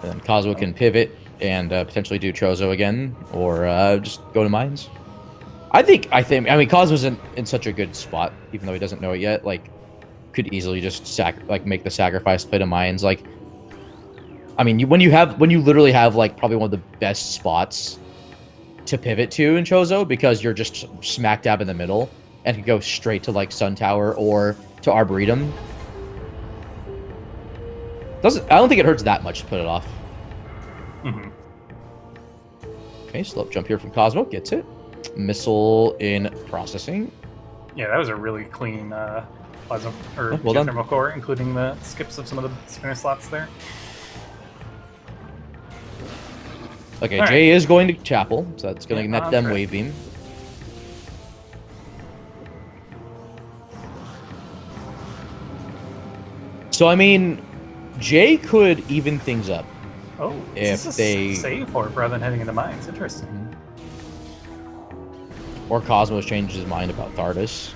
then Cosmo can pivot and potentially do Chozo again, or just go to mines. I mean, Cosmo's in such a good spot, even though he doesn't know it yet. Like, could easily just make the sacrifice play to mines. Like, I mean, when you literally have like probably one of the best spots to pivot to in Chozo, because you're just smack dab in the middle and can go straight to like Sun Tower or to Arboretum. I don't think it hurts that much to put it off. Okay, slope jump here from Cosmo, gets it. Missile in processing. Yeah, that was a really clean plasma or geothermal core, including the skips of some of the spinner slots there. Okay, Jay is going to Chapel, so that's going to net them Wave Beam. So, I mean, Jay could even things up. Oh, if they save port rather than heading into mines. Interesting. Or Cosmos changes his mind about Thardus.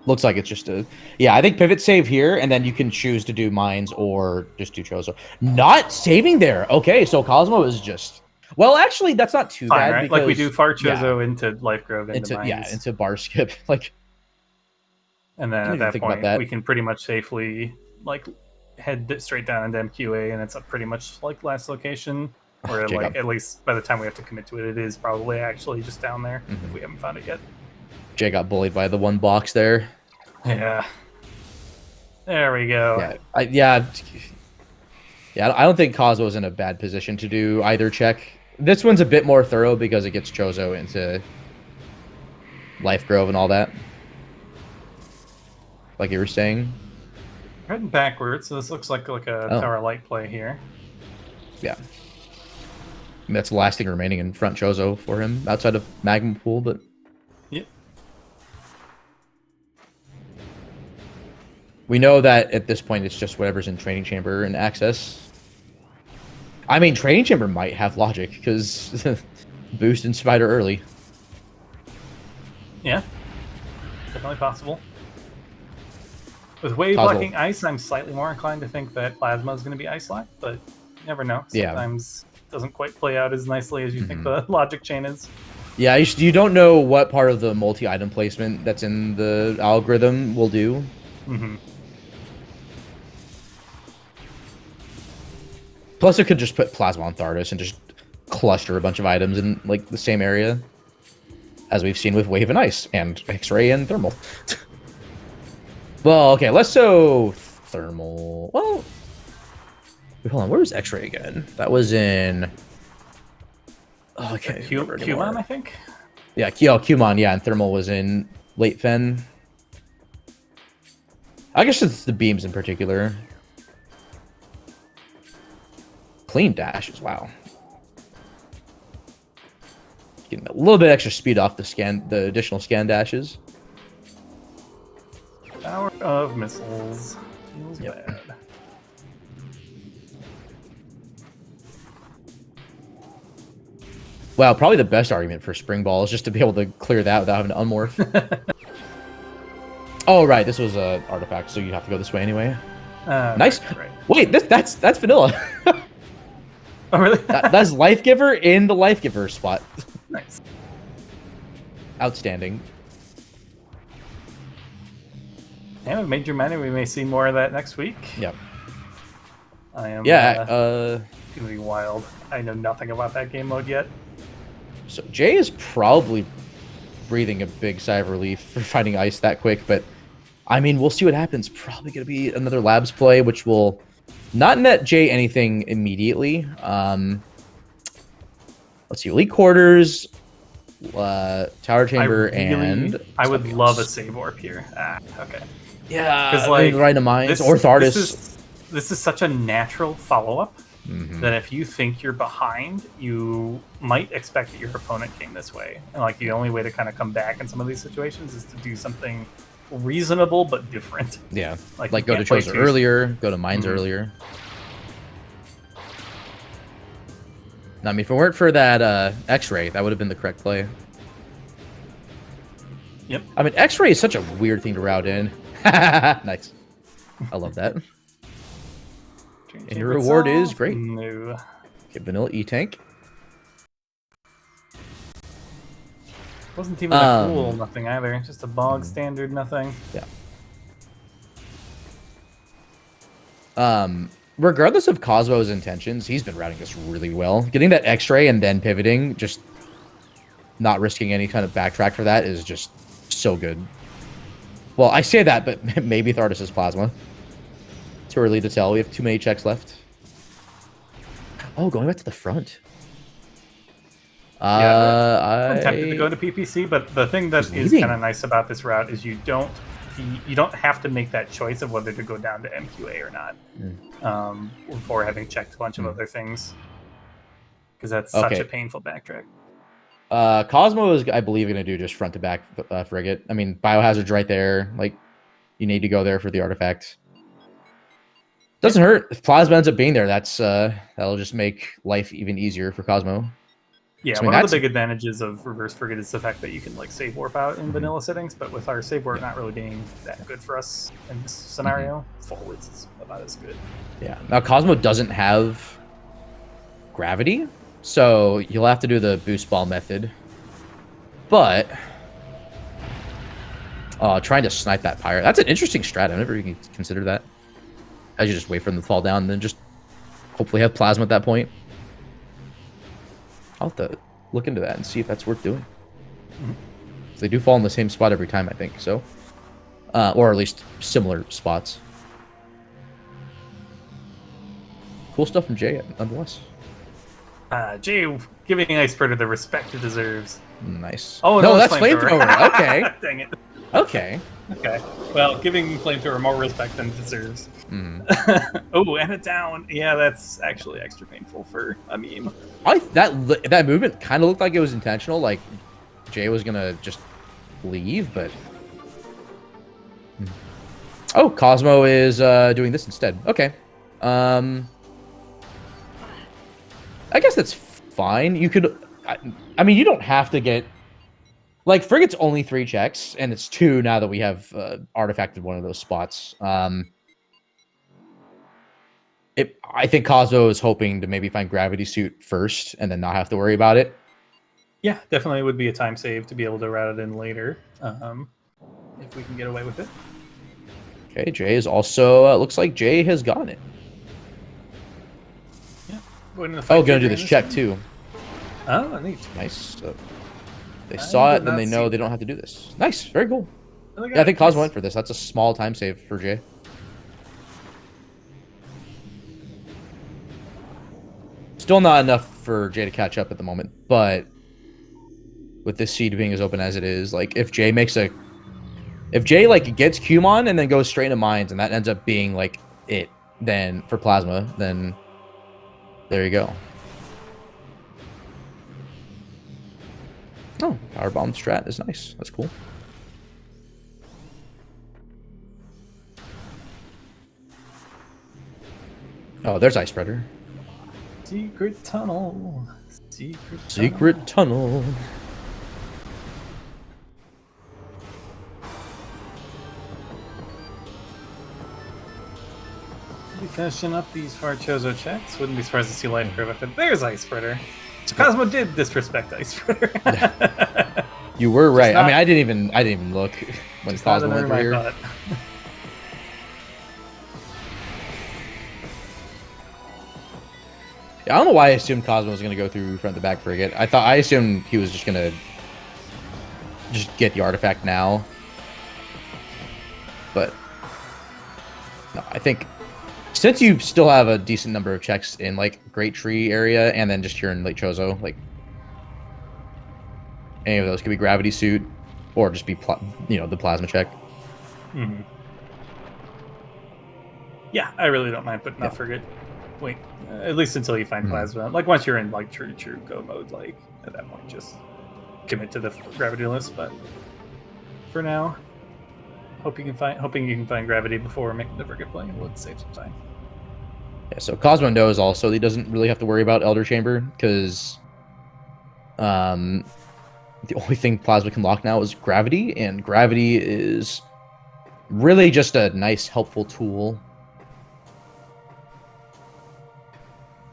Looks like it's just a... Yeah, I think pivot save here, and then you can choose to do mines or just do Chozo. Not saving there! Okay, so Cosmo is just... Well, actually, that's not too bad. Right? Because, like we do Far Chozo into Life Grove into mines. Yeah, into bar skip. Like, and then at that point, we can pretty much safely like head straight down into MQA, and it's pretty much like last location. Or like at least by the time we have to commit to it, it is probably actually just down there if we haven't found it yet. Jay got bullied by the one box there. Yeah. There we go. Yeah, I don't think Cosmo's in a bad position to do either check. This one's a bit more thorough because it gets Chozo into Life Grove and all that. Like you were saying. Heading backwards, so this looks like a Tower Light play here. Yeah. That's the last thing remaining in front Chozo for him, outside of Magma Pool, but... Yep. We know that at this point it's just whatever's in Training Chamber and Access. I mean, Training Chamber might have logic, because boost in Spider early. Yeah. Definitely possible. With wave blocking ice, I'm slightly more inclined to think that Plasma is going to be ice locked, but you never know. Sometimes it doesn't quite play out as nicely as you think the logic chain is. Yeah, you don't know what part of the multi-item placement that's in the algorithm will do. Plus, it could just put Plasma on Thardus and just cluster a bunch of items in like the same area, as we've seen with Wave and Ice and X-Ray and Thermal. Well, okay, let's go Thermal. Well, wait, hold on. Where was X-Ray again? That was in... Oh, okay. Qmon, I think? Yeah, Qmon, yeah, and Thermal was in late Fen. I guess it's the beams in particular. Clean dashes, wow. Getting a little bit extra speed off the additional scan dashes. Power of missiles. Feels bad. Wow, probably the best argument for Spring Ball is just to be able to clear that without having to unmorph. Oh, right. This was a artifact, so you have to go this way anyway. Nice. Right. Wait, that's vanilla. Oh, really? That's Life Giver in the Life Giver spot. Nice. Outstanding. Yeah, we made your money. We may see more of that next week. Yep. I am. Yeah. Gonna be wild. I know nothing about that game mode yet. So Jay is probably breathing a big sigh of relief for finding ice that quick, but I mean, we'll see what happens. Probably gonna be another labs play, which will not net Jay anything immediately. Let's see, elite quarters, tower chamber, I would love a save warp here. Okay. Yeah, because like Randomizer or Thardus. This is such a natural follow-up that if you think you're behind, you might expect that your opponent came this way. And like the only way to kind of come back in some of these situations is to do something reasonable but different. Yeah, like you go to can't Chosen earlier, go to Mines earlier. I mean, if it weren't for that X-ray, that would have been the correct play. Yep. I mean, X-ray is such a weird thing to route in. Nice. I love that. And your reward is great. No. Okay, vanilla E-Tank. Wasn't even a cool nothing either. Just a bog standard nothing. Yeah. Regardless of Cosmo's intentions, he's been routing this really well. Getting that X-ray and then pivoting, just not risking any kind of backtrack for that is just so good. Well, I say that, but maybe Thardus is Plasma. Too early to tell. We have too many checks left. Oh, going back to the front. I'm tempted to go to PPC, but the thing that is kind of nice about this route is you don't have to make that choice of whether to go down to MQA or not before having checked a bunch of other things, because that's such a painful backtrack. Cosmo is, I believe, going to do just front to back frigate. I mean, Biohazard's right there. Like, you need to go there for the artifact. Doesn't hurt. If Plasma ends up being there, that'll just make life even easier for Cosmo. Yeah, so, I mean, one of the big advantages of reverse frigate is the fact that you can like save warp out in vanilla settings, but with our save warp not really being that good for us in this scenario, forwards is about as good. Yeah. Now Cosmo doesn't have gravity, so you'll have to do the boost ball method. But trying to snipe that pirate, that's an interesting strat. I've never even considered that. I should just wait for them to fall down and then just hopefully have Plasma at that point. I'll have to look into that and see if that's worth doing. They do fall in the same spot every time, I think, so. Or at least similar spots. Cool stuff from Jay, nonetheless. Jay giving Ice Predator the respect it deserves. Nice. Oh, no, that's Flamethrower. Okay. Dang it. Okay. Okay. Well, giving Flamethrower more respect than it deserves. Oh, and a down. Yeah, that's actually extra painful for a meme. That movement kind of looked like it was intentional. Like Jay was gonna just leave, but oh, Cosmo is doing this instead. Okay. I guess that's fine. You could. I mean, you don't have to get. Like, Frigate's only 3 checks, and it's 2 now that we have artifacted one of those spots. I think Cosmo is hoping to maybe find Gravity Suit first, and then not have to worry about it. Yeah, definitely would be a time save to be able to route it in later, if we can get away with it. Okay, Jay is also... looks like Jay has gotten it. Yeah. Gonna do this check, too. Oh, neat. Nice. They saw it, then they know they don't have to do this. Nice, very cool. Yeah, I think Cosmo went for this. That's a small time save for Jay. Still not enough for Jay to catch up at the moment, but with this seed being as open as it is, like if Jay makes a, if Jay like gets Cumon and then goes straight into Mines and that ends up being like it, then for Plasma, then there you go. Oh, Power Bomb strat is nice. That's cool. Oh, there's Ice Spreader. Secret tunnel. Secret tunnel. Be finishing up these Chozo checks. Wouldn't be surprised to see Life Curve after. There's Ice Spreader. Cosmo did disrespect Ice Spreader. You were right. I mean, I didn't even look when Cosmo went through here. Yeah, I don't know why I assumed Cosmo was going to go through front to back frigate. I assumed he was just going to get the artifact now. But no, I think since you still have a decent number of checks in like Great Tree area and then just here in Lake Chozo, like any of those could be Gravity Suit or just be the Plasma check. Mm-hmm. Yeah, I really don't mind putting off frigate. Wait, at least until you find Plasma. Like once you're in like true go mode, like at that point just commit to the Gravity list. But for now, hoping you can find Gravity before making the frigate play. We'll save some time. Yeah, so Cosmo knows also he doesn't really have to worry about Elder Chamber because the only thing Plasma can lock now is Gravity, and Gravity is really just a nice, helpful tool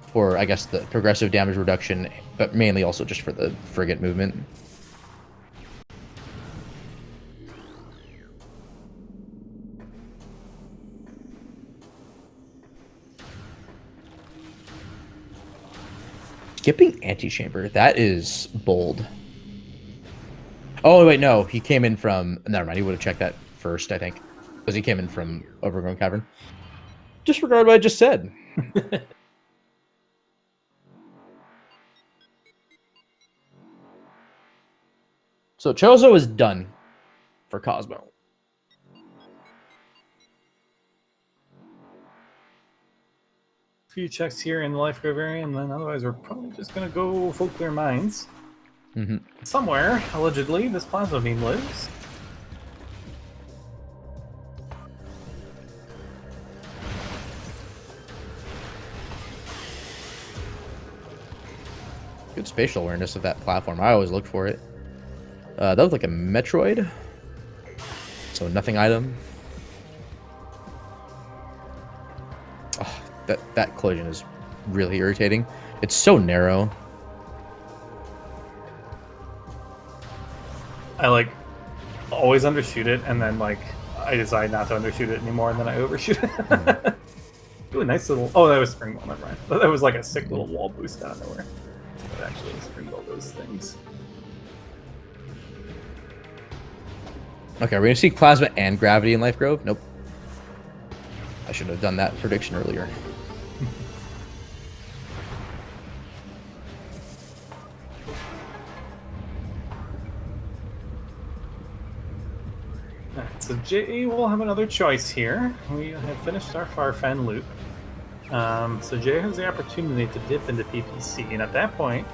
for, I guess, the progressive damage reduction, but mainly also just for the frigate movement. Skipping Antechamber, that is bold. Oh, wait, no. He came in from... Never mind, he would have checked that first, I think. Because he came in from Overgrown Cavern. Disregard what I just said. So Chozo is done for Cosmo. A few checks here in the Life Grove area, and then otherwise we're probably just going to go Folklore Mines. Mm-hmm. Somewhere, allegedly, this Plasma Beam lives. Good spatial awareness of that platform. I always look for it. That looked like a Metroid. So nothing item. Oh, that collision is really irritating. It's so narrow. I like always undershoot it, and then like I decide not to undershoot it anymore, and then I overshoot it. Mm-hmm. Ooh, a nice little. Oh, that was spring ball. Never mind. That was like a sick little wall boost out of nowhere. But actually, spring ball those things. Okay, are we gonna see Plasma and Gravity in Life Grove? Nope. I should have done that prediction earlier. Alright, so Jae will have another choice here. We have finished our Farfen loop. So Jae has the opportunity to dip into PPC, and at that point,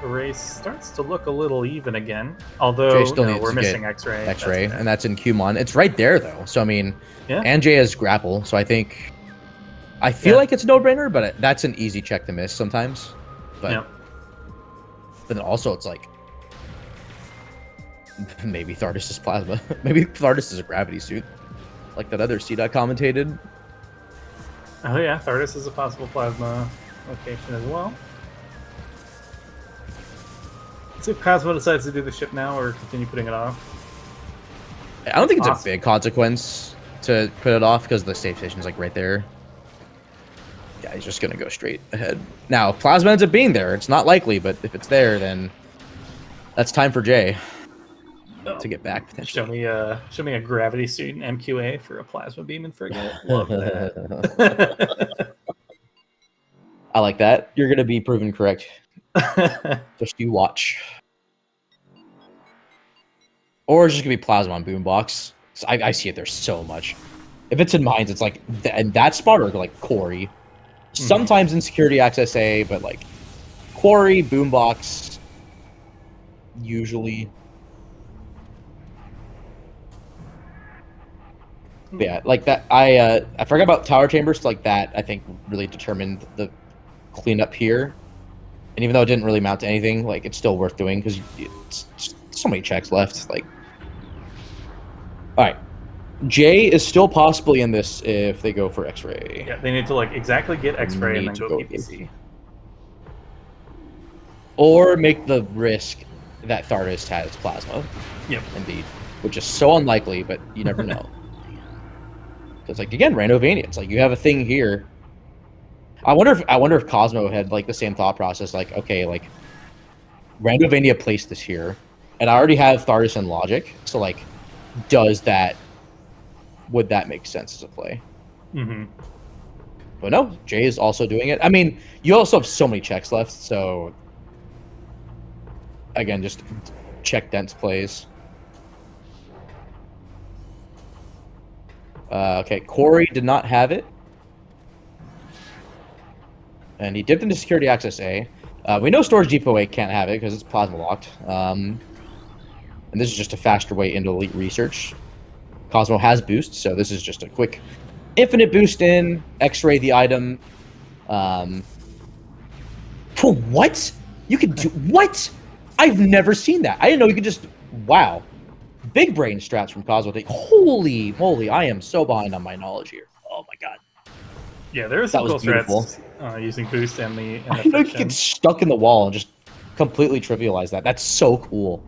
the race starts to look a little even again. Although we're missing X-Ray. X-Ray, and that's in Qmon. It's right there, though. So, I mean, and Jae has Grapple, so I feel like it's a no-brainer, but that's an easy check to miss sometimes. But then also, it's like, maybe Thardus is Plasma. Maybe Thardus is a Gravity Suit, like that other seed I commentated. Oh yeah, Thardus is a possible Plasma location as well. Let's see if Cosmo decides to do the ship now or continue putting it off. I don't think it's a big consequence to put it off because the save station's like right there. Yeah, he's just gonna go straight ahead. Now, if Plasma ends up being there, it's not likely, but if it's there, then that's time for Jae to get back potentially. Show me a Gravity Suit and MQA for a Plasma Beam and frigate. Love that. I like that. You're gonna be proven correct. Just you watch. Or it's just gonna be Plasma on Boombox. I see it there so much. If it's in Mines, it's like and that spot or like Quarry. Sometimes in Security Access A, but like Quarry, Boombox, usually. But yeah, like that. I forgot about Tower Chambers. Like that, I think really determined the cleanup here. And even though it didn't really mount to anything, like it's still worth doing because it's so many checks left. Like, all right, Jay is still possibly in this if they go for X-ray. Yeah, they need to like exactly get X-ray and then go PPC. Or make the risk that Thardus has plasma. Yep. Indeed. Which is so unlikely, but you never know. Because like again, Randovania, it's like you have a thing here. I wonder if Cosmo had like the same thought process, like, okay, like Randovania placed this here, and I already have Thardus and Logic, so like would that make sense as a play? Mm-hmm. But no, Jay is also doing it. I mean, you also have so many checks left, so again, just check dense plays. Okay, Corey did not have it. And he dipped into security access A. We know storage depot A can't have it because it's plasma locked. And this is just a faster way into elite research. Cosmo has boost, so this is just a quick infinite boost in, X-ray the item. What? You could do what? I've never seen that. I didn't know you could just wow. Big brain strats from Cosmo. Holy moly, I am so behind on my knowledge here. Oh my god. Yeah, there are some cool strats using boost and the I know you get stuck in the wall and just completely trivialize that. That's so cool.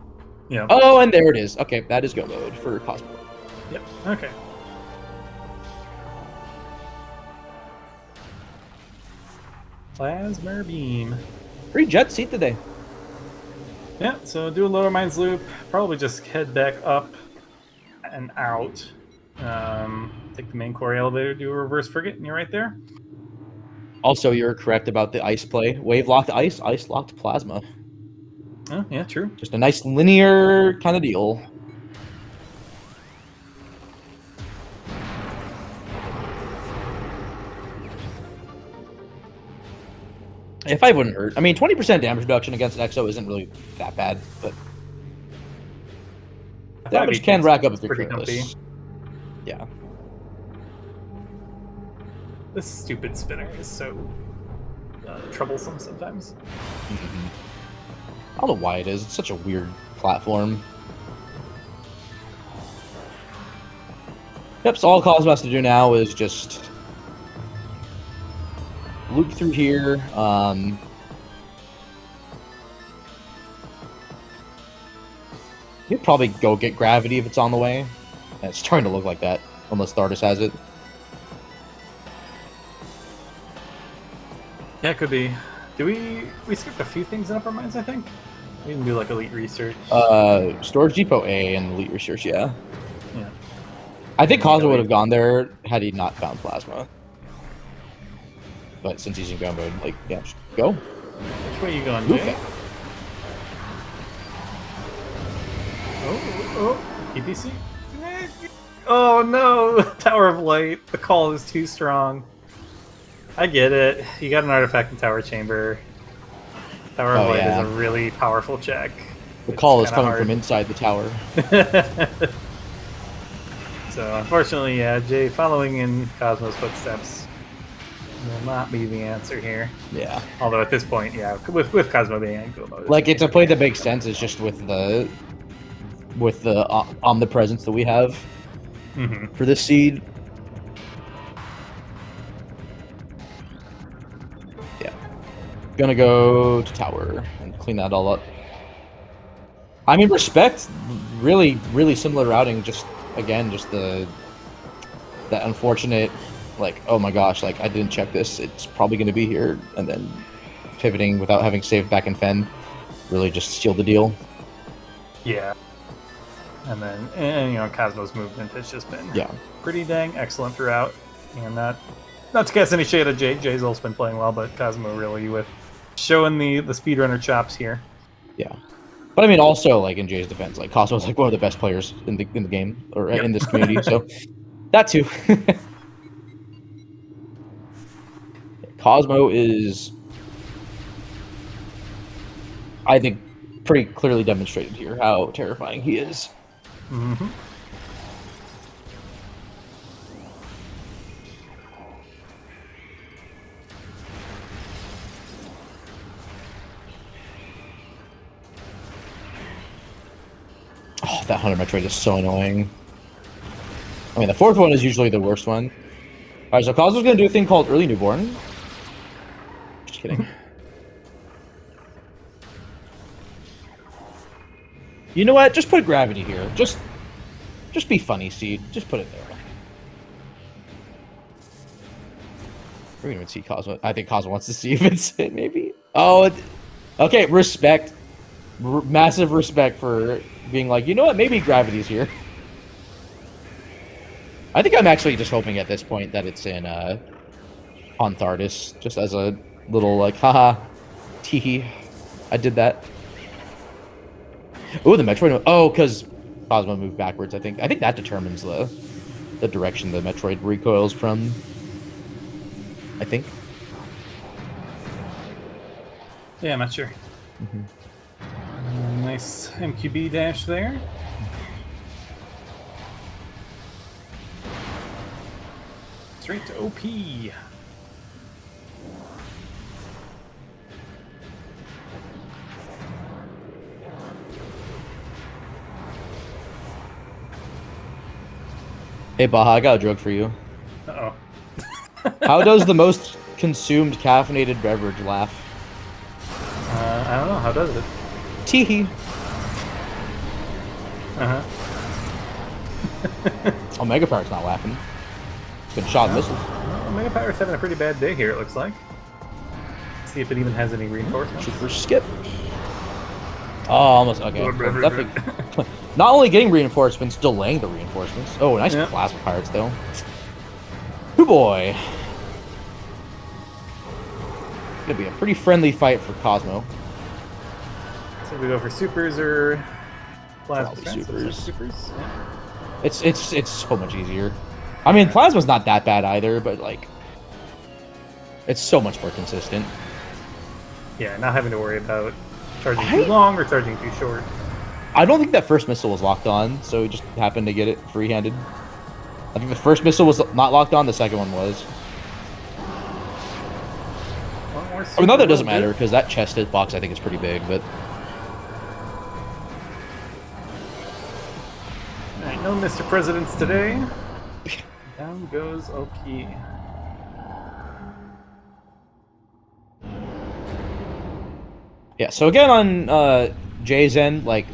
Yeah. Oh, and there it is. Okay, that is go mode for Cosmo. Yep. Okay. Plasma beam. Free jet seat today. Yeah, so do a lower mines loop. Probably just head back up and out. Take the main core elevator, do a reverse frigate, and you're right there. Also, you're correct about the ice play. Wave locked ice, ice locked plasma. Oh, yeah, true. Just a nice linear kind of deal. If I wouldn't hurt. I mean, 20% damage reduction against an EXO isn't really that bad, but damage can rack up if you're careless. Yeah. This stupid spinner is so troublesome sometimes. I don't know why it is. It's such a weird platform. Yep, so all Cosmo has to do now is just loop through here. He'll probably go get gravity if it's on the way. And it's starting to look like that, unless Thardus has it. Yeah, it could be. Do we skipped a few things in Upper Mines, I think? We can do like elite research. Storage Depot A and elite research, yeah. Yeah. I think Cosmo would have gone there had he not found plasma. But since he's in go mode, like, yeah, just go. Which way are you going, Jay? Oh, EPC? Oh no! Tower of Light. The call is too strong. I get it. You got an artifact in Tower Chamber. Tower of Light is a really powerful check. The call is coming from inside the tower. So, unfortunately, yeah, Jay following in Cosmo's footsteps will not be the answer here. Yeah. Although at this point, yeah, with Cosmo being in go mode. Like, it's a play that makes sense. It's just with the omnipresence that we have for this seed. Yeah. Gonna go to tower and clean that all up. I mean, respect, really, really similar routing. Just again, just that unfortunate, like, oh my gosh, like I didn't check this. It's probably gonna be here, and then pivoting without having saved back and fend really just sealed the deal. Yeah. And then, you know, Cosmo's movement has just been pretty dang excellent throughout. And not to cast any shade at Jay. Jay's also been playing well, but Cosmo really with showing the speedrunner chops here. Yeah. But I mean, also, like, in Jay's defense, like, Cosmo's like one of the best players in the game, or in this community, so that too. Cosmo is, I think, pretty clearly demonstrated here how terrifying he is. Mm-hmm. Oh, that 100 Metroid is so annoying. mean, the fourth one is usually the worst one. All right, so Cosmo's gonna do a thing called early newborn. Just kidding. You know what? Just put gravity here. Just be funny, Seed. Just put it there. We're gonna even see Cosmo. I think Cosmo wants to see if it's it, maybe. Oh, okay. Respect. Massive respect for being like, you know what? Maybe gravity's here. I think I'm actually just hoping at this point that it's in on Thardis, just as a little like, haha, teehee. I did that. Oh, the Metroid. Oh, because Cosmo moved backwards. I think that determines the direction the Metroid recoils from. I think. Yeah, I'm not sure. Nice MQB dash there. Straight to OP. Hey, Baja, I got a joke for you. Uh-oh. How does the most consumed caffeinated beverage laugh? I don't know. How does it? Teehee. Uh-huh. Omega Power's not laughing. It's been shot missiles. Well, Omega Power's having a pretty bad day here, it looks like. Let's see if it even has any reinforcements. Super skip. Oh, almost. Okay. Definitely. Not only getting reinforcements, delaying the reinforcements. Oh, nice plasma pirates, though. Hoo boy. Gonna be a pretty friendly fight for Cosmo. So we go for supers or plasma supers. Supers. Yeah. It's so much easier. I mean, plasma's not that bad either, but like, it's so much more consistent. Yeah, not having to worry about charging too long or charging too short. I don't think that first missile was locked on, so we just happened to get it free-handed. I think the first missile was not locked on, the second one was. I mean, not that it doesn't matter, because that chest hit box I think is pretty big, but... Alright, no Mr. Presidents today. Down goes OP. Yeah, so again on Jay's end, like,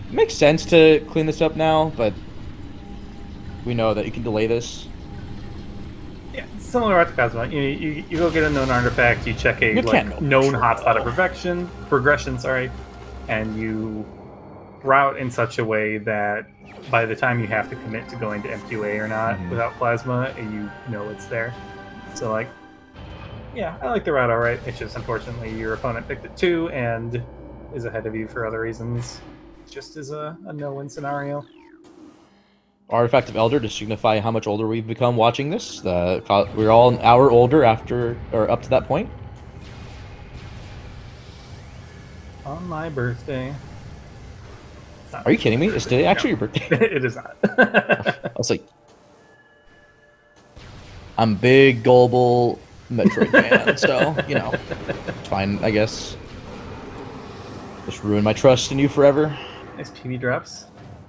it makes sense to clean this up now, but we know that you can delay this. Yeah, it's similar to Cosmonawt. You go get a known artifact, you check a known hotspot of progression, and you route in such a way that by the time you have to commit to going to MQA or not without plasma, you know it's there. So like, yeah, I like the route alright. It's just unfortunately your opponent picked it too and is ahead of you for other reasons. Just as a no-win scenario. Artifact of Elder to signify how much older we've become watching this. We're all an hour older after, or up to that point. On my birthday. Are you kidding me? Is today actually your birthday? It is not. I was like, I'm a big global Metroid fan, so, you know, it's fine, I guess. Just ruin my trust in you forever. Nice PV drops.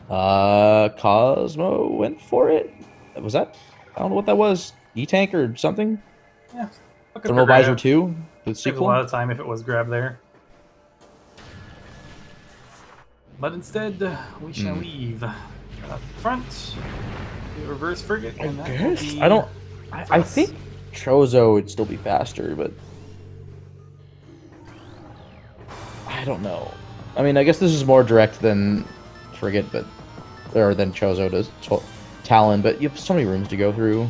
Cosmo went for it. Was that? I don't know what that was. E-tank or something? Yeah. Thermal Visor 2? Saves a lot of time if it was grabbed there. But instead, we shall leave. Up front, the reverse frigate. And I think Chozo would still be faster, but I don't know. I mean, I guess this is more direct than frigate, or than Chozo to Talon, but you have so many rooms to go through.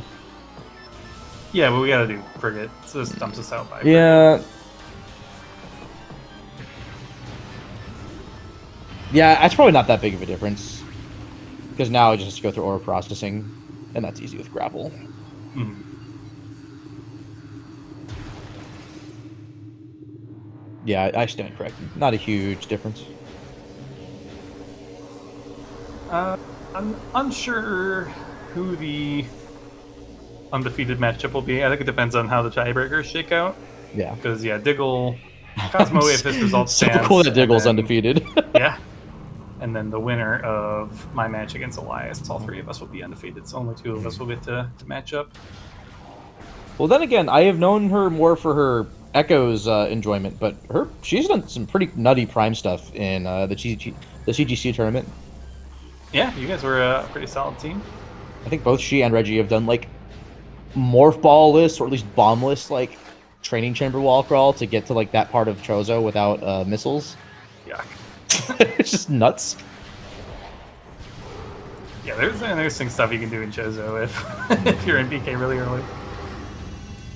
Yeah, but we gotta do frigate, so this dumps us out by frigate. Yeah, that's probably not that big of a difference. Because now I just have to go through aura processing, and that's easy with grapple. Yeah, I stand corrected. Not a huge difference. I'm unsure who the undefeated matchup will be. I think it depends on how the tiebreakers shake out. Yeah. Because, yeah, Diggle... Cosmo, if this result stands... So cool that Diggle's undefeated. Yeah. And then the winner of my match against Elias, all 3 of us will be undefeated. So only 2 of us will get to match up. Well, then again, I have known her more for her Echo's enjoyment, but she's done some pretty nutty Prime stuff in the CGC tournament. Yeah, you guys were a pretty solid team. I think both she and Reggie have done like morph ball-less or at least bomb-less like training chamber wall crawl to get to like that part of Chozo without missiles. Yuck. It's just nuts. Yeah, there's interesting stuff you can do in Chozo if you're in BK really early.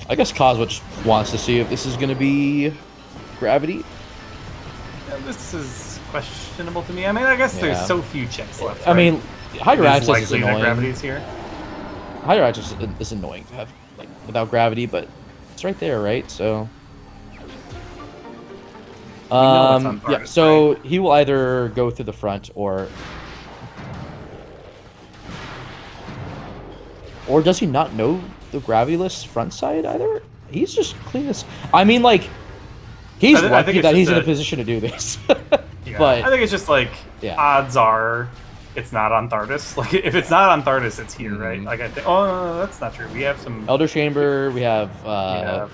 I guess Cosmonawt wants to see if this is going to be gravity. Yeah, this is questionable to me. I mean, I guess there's so few checks left. I mean, higher access is annoying. annoying. Gravity's here. Higher access is annoying to have like without gravity, but it's right there, right? So. Yeah, so he will either go through the front or does he not know the gravityless front side either? He's just clean as... I mean, like, he's lucky that he's in a position to do this. Yeah, but I think it's just like, odds are it's not on Thardus. Like, if it's not on Thardus, it's here, right? Like, I think... Oh, that's not true. We have some... Elder Chamber, we have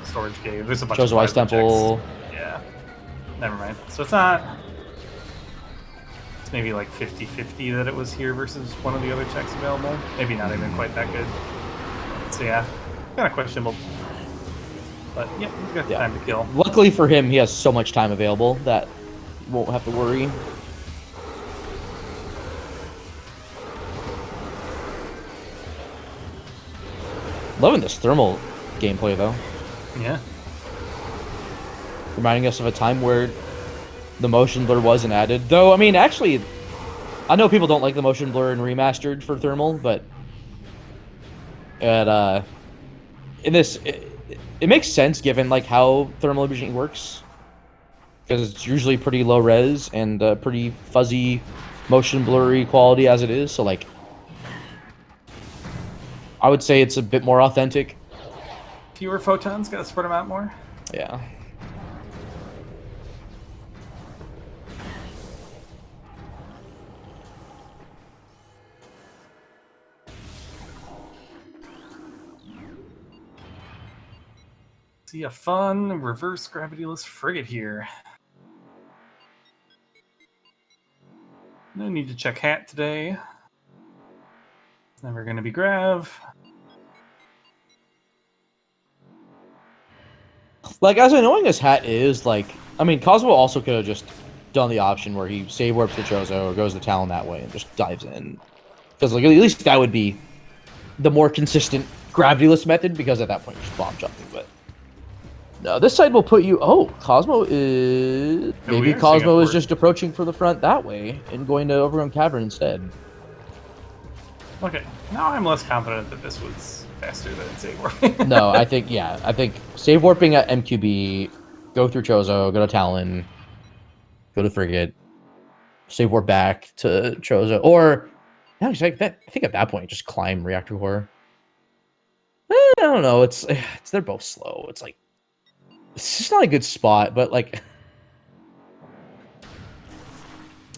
Storage Cave. There's a bunch Chozo of Ice Temple. Checks. Yeah. Never mind. So it's not... It's maybe like 50-50 that it was here versus one of the other checks available. Maybe not even quite that good. So yeah, kind of questionable. But yeah, he's got time to kill. Luckily for him, he has so much time available that he won't have to worry. Loving this thermal gameplay though. Yeah. Reminding us of a time where the motion blur wasn't added. Though, I mean, actually, I know people don't like the motion blur in remastered for thermal, but in this, it makes sense given like how thermal imaging works, because it's usually pretty low res and pretty fuzzy, motion blurry quality as it is. So like, I would say it's a bit more authentic. Fewer photons, gotta spread them out more. Yeah. See a fun reverse gravityless frigate here. No need to check hat today. It's never going to be grav. Like, as annoying as hat is, like, I mean, Cosmo also could have just done the option where he save warps to Chozo or goes to Talon that way and just dives in. Because, like, at least that would be the more consistent gravityless method, because at that point you're just bomb jumping, but... No, this side will put you... Oh, Cosmo is... Maybe Cosmo is just approaching for the front that way and going to Overgrown Cavern instead. Okay, now I'm less confident that this was faster than save warping. No, I think save warping at MQB, go through Chozo, go to Talon, go to Frigate, save warp back to Chozo, or... I think at that point, just climb Reactor Core. I don't know, they're both slow. It's like... It's just not a good spot, but like,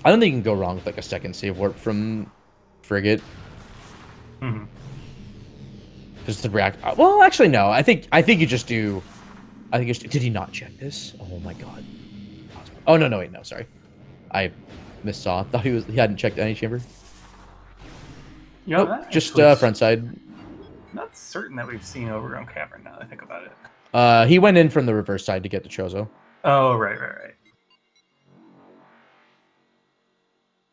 I don't think you can go wrong with like a second save warp from Frigate. Mm-hmm. Because the react. Well, actually, no. I think you just do. Did he not check this? Oh my god. Oh no, wait, no, sorry. I missaw. Thought he hadn't checked any chamber. You know, nope, just front side. Not certain that we've seen Overgrown Cavern now that I think about it. He went in from the reverse side to get to Chozo. Oh, right.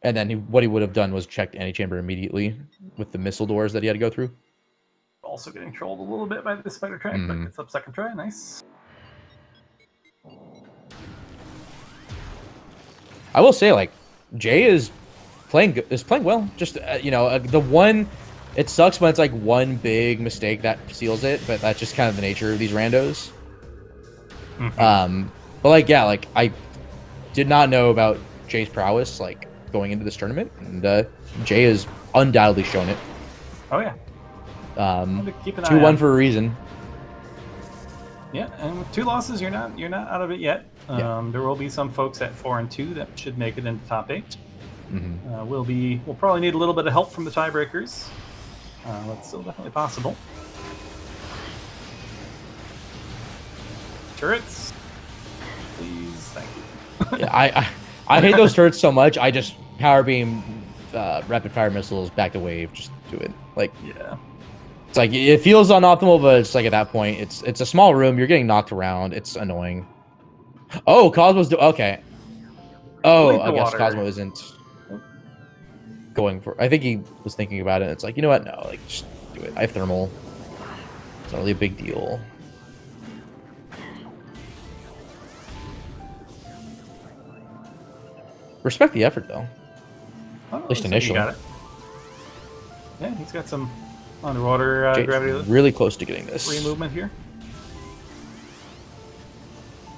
And then what he would have done was checked antechamber immediately with the missile doors that he had to go through. Also getting trolled a little bit by the spider track, but it's up second try. Nice. I will say, like, Jay is playing well. Just the one. It sucks when it's like one big mistake that seals it, but that's just kind of the nature of these randos. Mm-hmm. But like, yeah, like I did not know about Jay's prowess like going into this tournament, and Jay has undoubtedly shown it. Oh yeah. 2-1 for a reason. Yeah, and with 2 losses, you're not out of it yet. Yeah. There will be some folks at 4-2 that should make it into top 8. We'll probably need a little bit of help from the tiebreakers. That's still definitely possible. Turrets, please, thank you. Yeah, I hate those turrets so much. I just power beam, rapid fire missiles, back to wave, just do it. Like, yeah, it's like it feels unoptimal, but it's like at that point, it's a small room. You're getting knocked around. It's annoying. Oh, Cosmo's okay. Oh, I guess Cosmo isn't going for. I think he was thinking about it. It's like, you know what? No, like just do it. I have thermal. It's not really a big deal. Respect the effort, though. Oh, at least initially. Got it. Yeah, he's got some underwater gravity. Really close to getting this. Free movement here.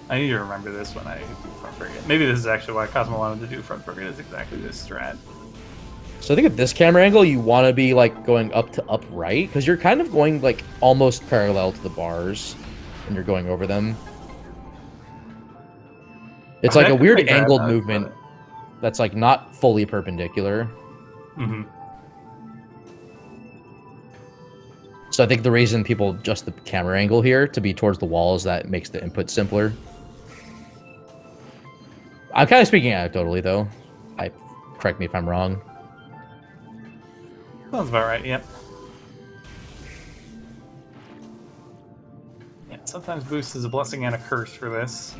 I need to remember this when I do front frigate. Maybe this is actually why Cosmo wanted to do front frigate, is exactly this strat. So I think at this camera angle, you want to be like going up to upright, because you're kind of going like almost parallel to the bars when you're going over them. It's like a weird angled movement that's like not fully perpendicular. So I think the reason people adjust the camera angle here to be towards the wall is that it makes the input simpler. I'm kind of speaking anecdotally, though. Correct me if I'm wrong. Sounds about right, yep. Yeah, sometimes boost is a blessing and a curse for this.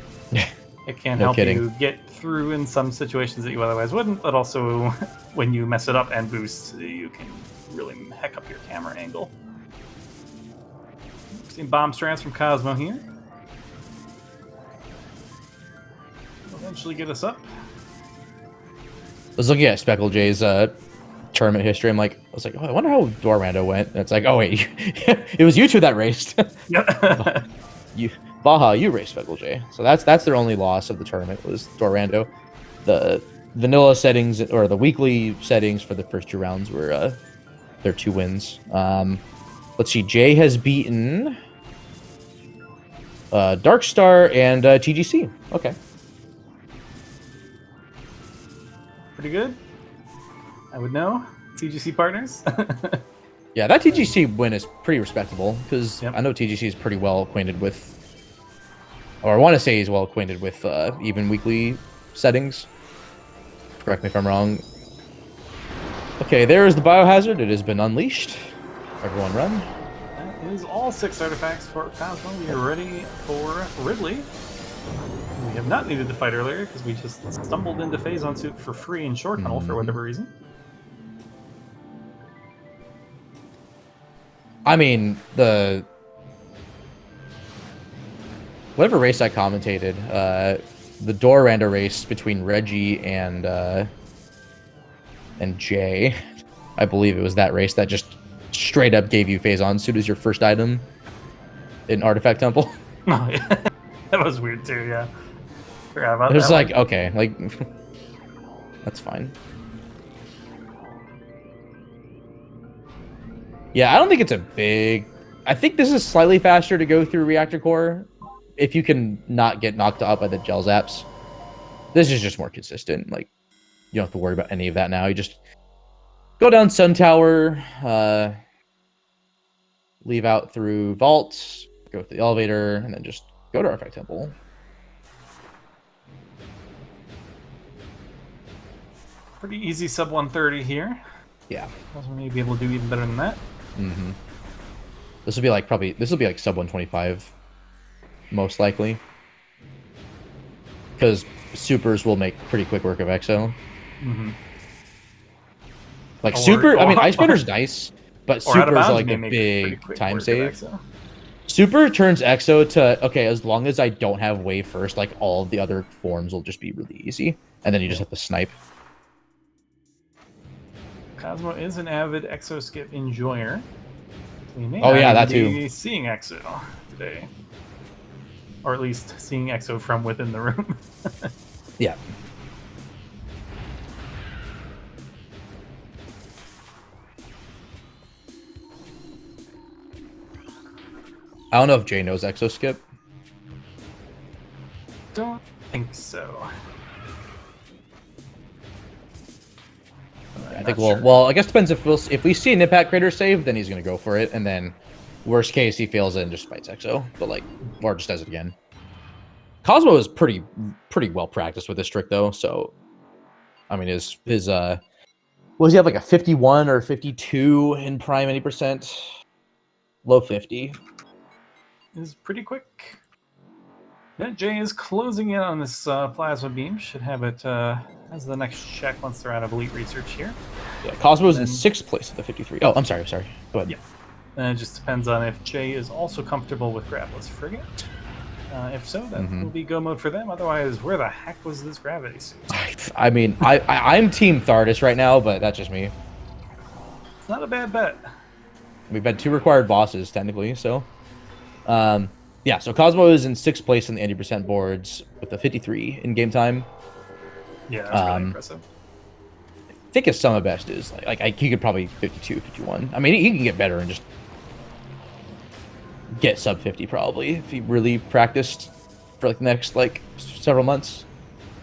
It can help you get through in some situations that you otherwise wouldn't, but also when you mess it up and boost, you can really heck up your camera angle. We've seen bomb strands from Cosmo here. Eventually get us up. I was looking at SpklJae's tournament history. I was like, oh, I wonder how Rando went. And it's like, oh wait, it was you two that raced. Yep. Baja, you raced SpklJae. So that's their only loss of the tournament was Rando. The vanilla settings or the weekly settings for the first 2 rounds were their 2 wins. Let's see, Jay has beaten Darkstar and TGC. Okay. Pretty good. I would know. TGC partners. Yeah, that TGC win is pretty respectable, because I know TGC is pretty well acquainted with, or I want to say he's well acquainted with even weekly settings. Correct me if I'm wrong. Okay, there is the biohazard. It has been unleashed. Everyone run. That is all 6 artifacts for Cosmo. We are ready for Ridley. We have not needed to fight earlier because we just stumbled into Phazon Suit for free in Short Tunnel for whatever reason. I mean, whatever race I commentated, the door Rando race between Reggie and Jay, I believe it was that race that just straight up gave you Phazon Suit as your first item in Artifact Temple. Oh, yeah. That was weird too, yeah. Forgot about it was that like, one. okay, like, that's fine. Yeah, I don't think it's a big... I think this is slightly faster to go through Reactor Core if you can not get knocked out by the gel zaps. This is just more consistent. Like, you don't have to worry about any of that now. You just go down Sun Tower, leave out through vaults, go through the elevator, and then just go to Artifact Temple. Pretty easy sub 130 here. Yeah. Cosmo may be able to do even better than that. This will be like sub 125, most likely, because supers will make pretty quick work of Exo. Like I mean, Ice Spinner's nice, but supers are like a big time save. Super turns Exo to, okay, as long as I don't have wave first, like all of the other forms will just be really easy, and then you just have to snipe. Cosmo is an avid Exo skip enjoyer. We may that too. Be seeing Exo today, or at least seeing Exo from within the room. Yeah. I don't know if Jay knows Exo skip. Don't think so. I think well, I guess it depends if we see an impact crater save, then he's gonna go for it, and then worst case he fails it and just fights Exo, but like or just does it again. Cosmo is pretty well practiced with this trick though, so I mean his was he have like a 51 or 52 in prime 80%? Low 50. Is pretty quick. Jay is closing in on this plasma beam. Should have it as the next check once they're out of elite research here. Yeah, Cosmo's in 6th place at the 53. Oh, I'm sorry. Go ahead. Yeah. And it just depends on if Jay is also comfortable with Gravitless Frigate. If so, that will be go mode for them. Otherwise, where the heck was this gravity suit? I mean, I'm Team Thardus right now, but that's just me. It's not a bad bet. We've had 2 required bosses, technically, so... yeah, so Cosmo is in 6th place in the 80% boards with a 53 in game time. Yeah, that's really impressive. I think his summa best is, like he could probably 52, 51. I mean, he can get better and just get sub 50 probably if he really practiced for like the next like several months.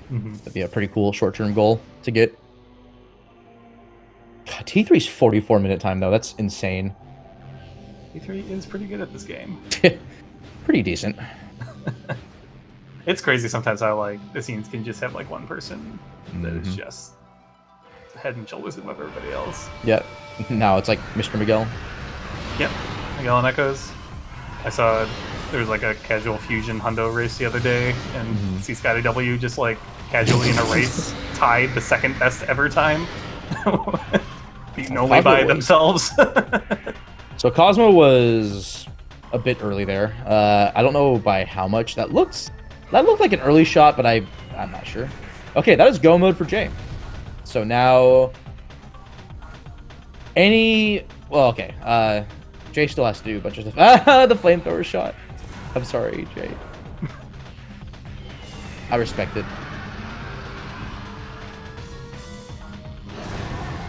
That'd be a pretty cool short-term goal to get. God, T3's 44-minute time though. That's insane. T3 is pretty good at this game. Pretty decent. It's crazy sometimes how like the scenes can just have like one person that is just head and shoulders above everybody else. Yep. Now it's like Mr. Miguel. Yep. Miguel and Echoes. I saw there was like a casual fusion hundo race the other day, and SpklJae just like casually in a race tied the second best ever time, beaten only by themselves. So Cosmo was a bit early there. I don't know by how much. That looked like an early shot, but I'm not sure. Okay, that is go mode for Jay. So now okay. Jay still has to do a bunch of stuff. The flamethrower shot. I'm sorry, Jay. I respect it.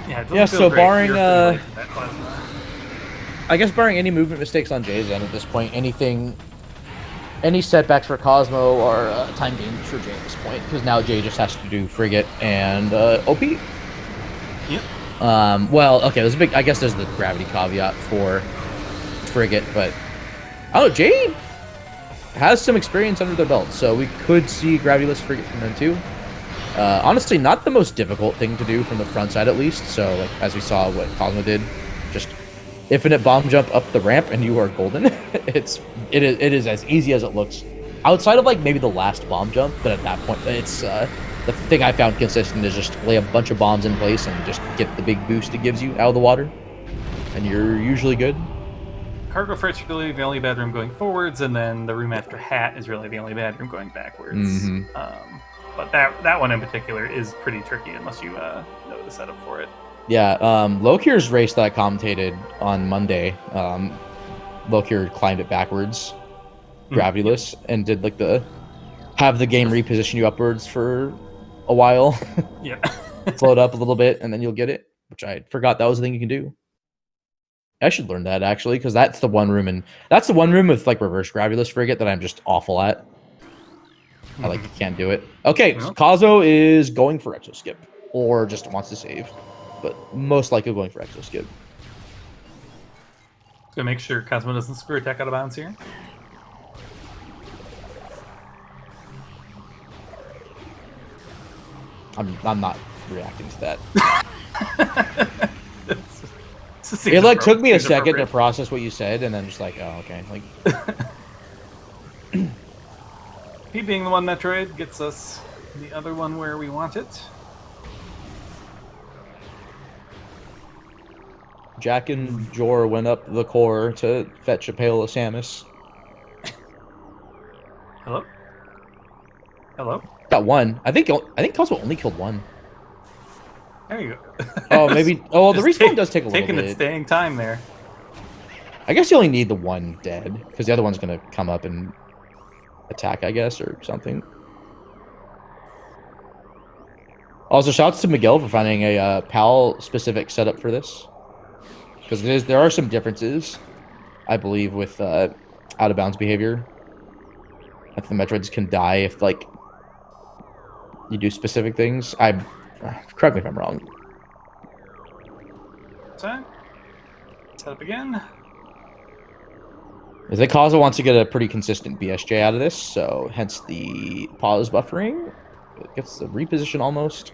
Yeah, so barring I guess barring any movement mistakes on Jay's end at this point, any setbacks for Cosmo are time gains for Jay at this point, because now Jay just has to do Frigate and OP. Yep. Well, okay, there's a big. I guess there's the gravity caveat for Frigate, but Jay has some experience under their belt, so we could see gravityless Frigate from them too. Honestly, not the most difficult thing to do from the front side, at least. So, like as we saw what Cosmo did, just infinite bomb jump up the ramp and you are golden. it is as easy as it looks. Outside of like maybe the last bomb jump, but at that point, it's the thing I found consistent is just lay a bunch of bombs in place and just get the big boost it gives you out of the water, and you're usually good. Cargo freight's really the only bad room going forwards, and then the room after Hat is really the only bad room going backwards. But that one in particular is pretty tricky unless you know the setup for it. Yeah, Lokir's race that I commentated on Monday, Lokir climbed it backwards, gravityless, and did like have the game reposition you upwards for a while. Yeah. Float up a little bit, and then you'll get it, which I forgot that was a thing you can do. I should learn that actually, because that's the one room with like reverse gravityless frigate that I'm just awful at. I like can't do it. Okay, so Cosmo is going for exo skip, or just wants to save, but most likely going for exo skip. So make sure Cosmo doesn't screw attack out of bounds here. I'm not reacting to that. It like took me a second to process what you said, and then just like, oh, okay. Like, he being the one Metroid gets us the other one where we want it. Jack and Jor went up the core to fetch a pail of Samus. Hello? Hello? Got one. I think Cosmo only killed one. There you go. Oh, maybe. Oh, well, the respawn does take a little bit. Taking its staying time there. I guess you only need the one dead, because the other one's going to come up and attack, I guess, or something. Also, shouts to Miguel for finding a PAL-specific setup for this. Because there are some differences, I believe, with out-of-bounds behavior. I think the Metroids can die if, like, you do specific things. Correct me if I'm wrong. Set up again. I think Kaza wants to get a pretty consistent BSJ out of this, so hence the pause buffering. It gets the reposition almost.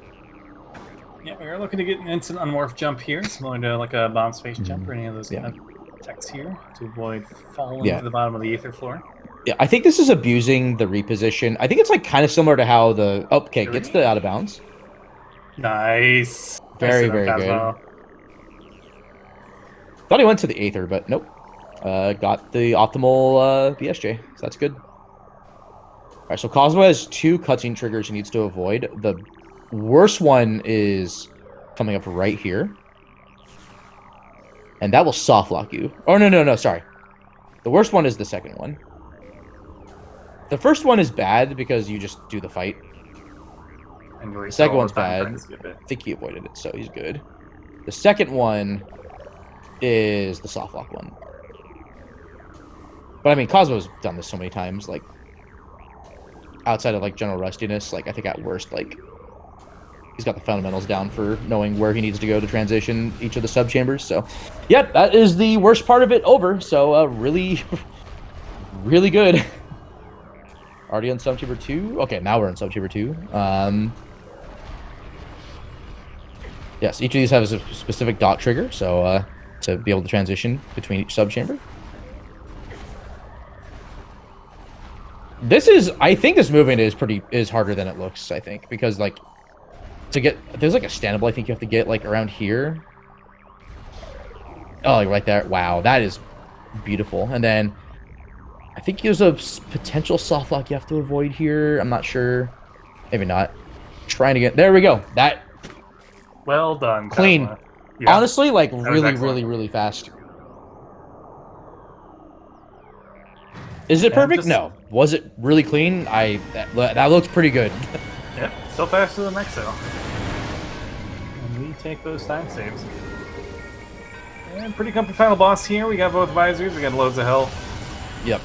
Yeah, we are looking to get an instant unmorph jump here, similar to like a bomb space jump or any of those kind of attacks here to avoid falling to the bottom of the ether floor. Yeah, I think this is abusing the reposition. I think it's like kind of similar to how the gets the out of bounds. Nice. Very, very good. Thought he went to the Aether, but nope. Got the optimal BSJ, so that's good. All right, so Cosmo has 2 cutscene triggers he needs to avoid. The worst one is coming up right here. And that will soft lock you. Oh, no, sorry. The worst one is the second one. The first one is bad because you just do the fight. The second one's bad. I think he avoided it, so he's good. The second one is the soft lock one. But I mean, Cosmo's done this so many times, like, outside of, like, general rustiness, like, I think at worst, like, he's got the fundamentals down for knowing where he needs to go to transition each of the sub-chambers, so, yep, that is the worst part of it over, so, really, really good. Already on sub-chamber 2? Okay, now we're on sub-chamber 2. Yes, each of these has a specific dot trigger, so, to be able to transition between each sub-chamber. This is, I think this movement is harder than it looks, I think, because, like, to get, there's, like, a standable I think you have to get, like, around here. Oh, like, right there. Wow, that is beautiful. And then, I think there's a potential soft lock you have to avoid here. I'm not sure. Maybe not. Trying to get, there we go. That. Well done. Clean. Yeah, honestly, like, really fast. Is it perfect? No. Was it really clean? That looks pretty good. Yep, still faster than Exo. And we take those time saves. And pretty comfy final boss here. We got both visors. We got loads of health. Yep.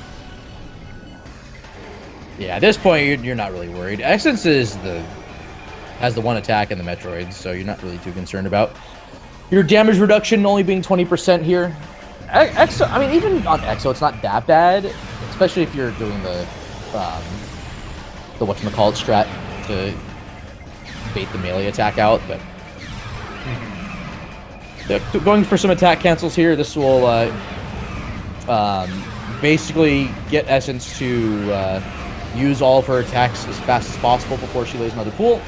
Yeah, at this point, you're not really worried. Essence has the one attack in the Metroids, so you're not really too concerned about your damage reduction only being 20% here. Exo, I mean, even on Exo, it's not that bad, especially if you're doing the whatchamacallit strat to bait the melee attack out. But going for some attack cancels here. This will basically get Essence to use all of her attacks as fast as possible before she lays another pool.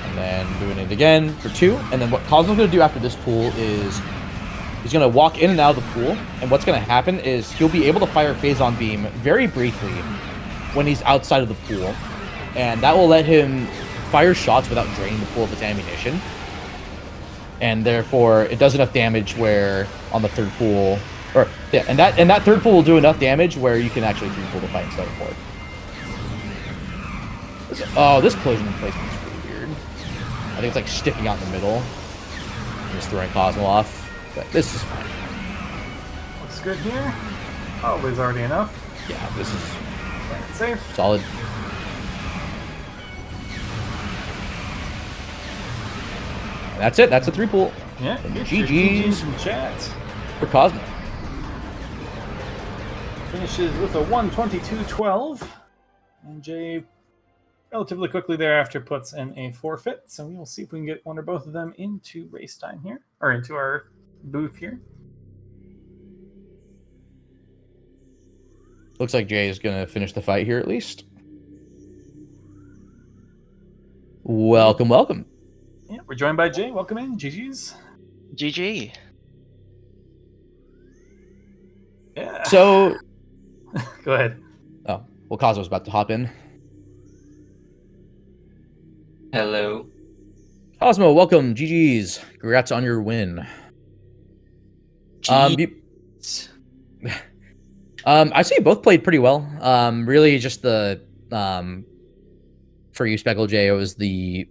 And then doing it again for 2. And then what Cosmo's going to do after this pool is he's going to walk in and out of the pool. And what's going to happen is he'll be able to fire Phazon Beam very briefly when he's outside of the pool. And that will let him fire shots without draining the pool of its ammunition. And therefore, it does enough damage where on the third pool, and that third pool will do enough damage where you can actually 3-pool the fight instead of 4. Oh, this collision placement is really weird. I think it's like sticking out in the middle. I'm just throwing Cosmo off, but this is fine. Looks good here. Probably is already enough. Yeah, this is safe. Solid. That's it. That's a 3-pool. Yeah. GG's in chat for Cosmo. Finishes with a 122.12. And Jay relatively quickly thereafter puts in a forfeit. So we will see if we can get one or both of them into race time here, or into our booth here. Looks like Jay is going to finish the fight here at least. Welcome, welcome. Yeah, we're joined by Jay. Welcome in. GG's. GG. Yeah. So... Go ahead. Oh, well, Cosmo's about to hop in. Hello. Cosmo, welcome. GG's. Congrats on your win. I see you both played pretty well. Really just the... for you, SpklJae, it was the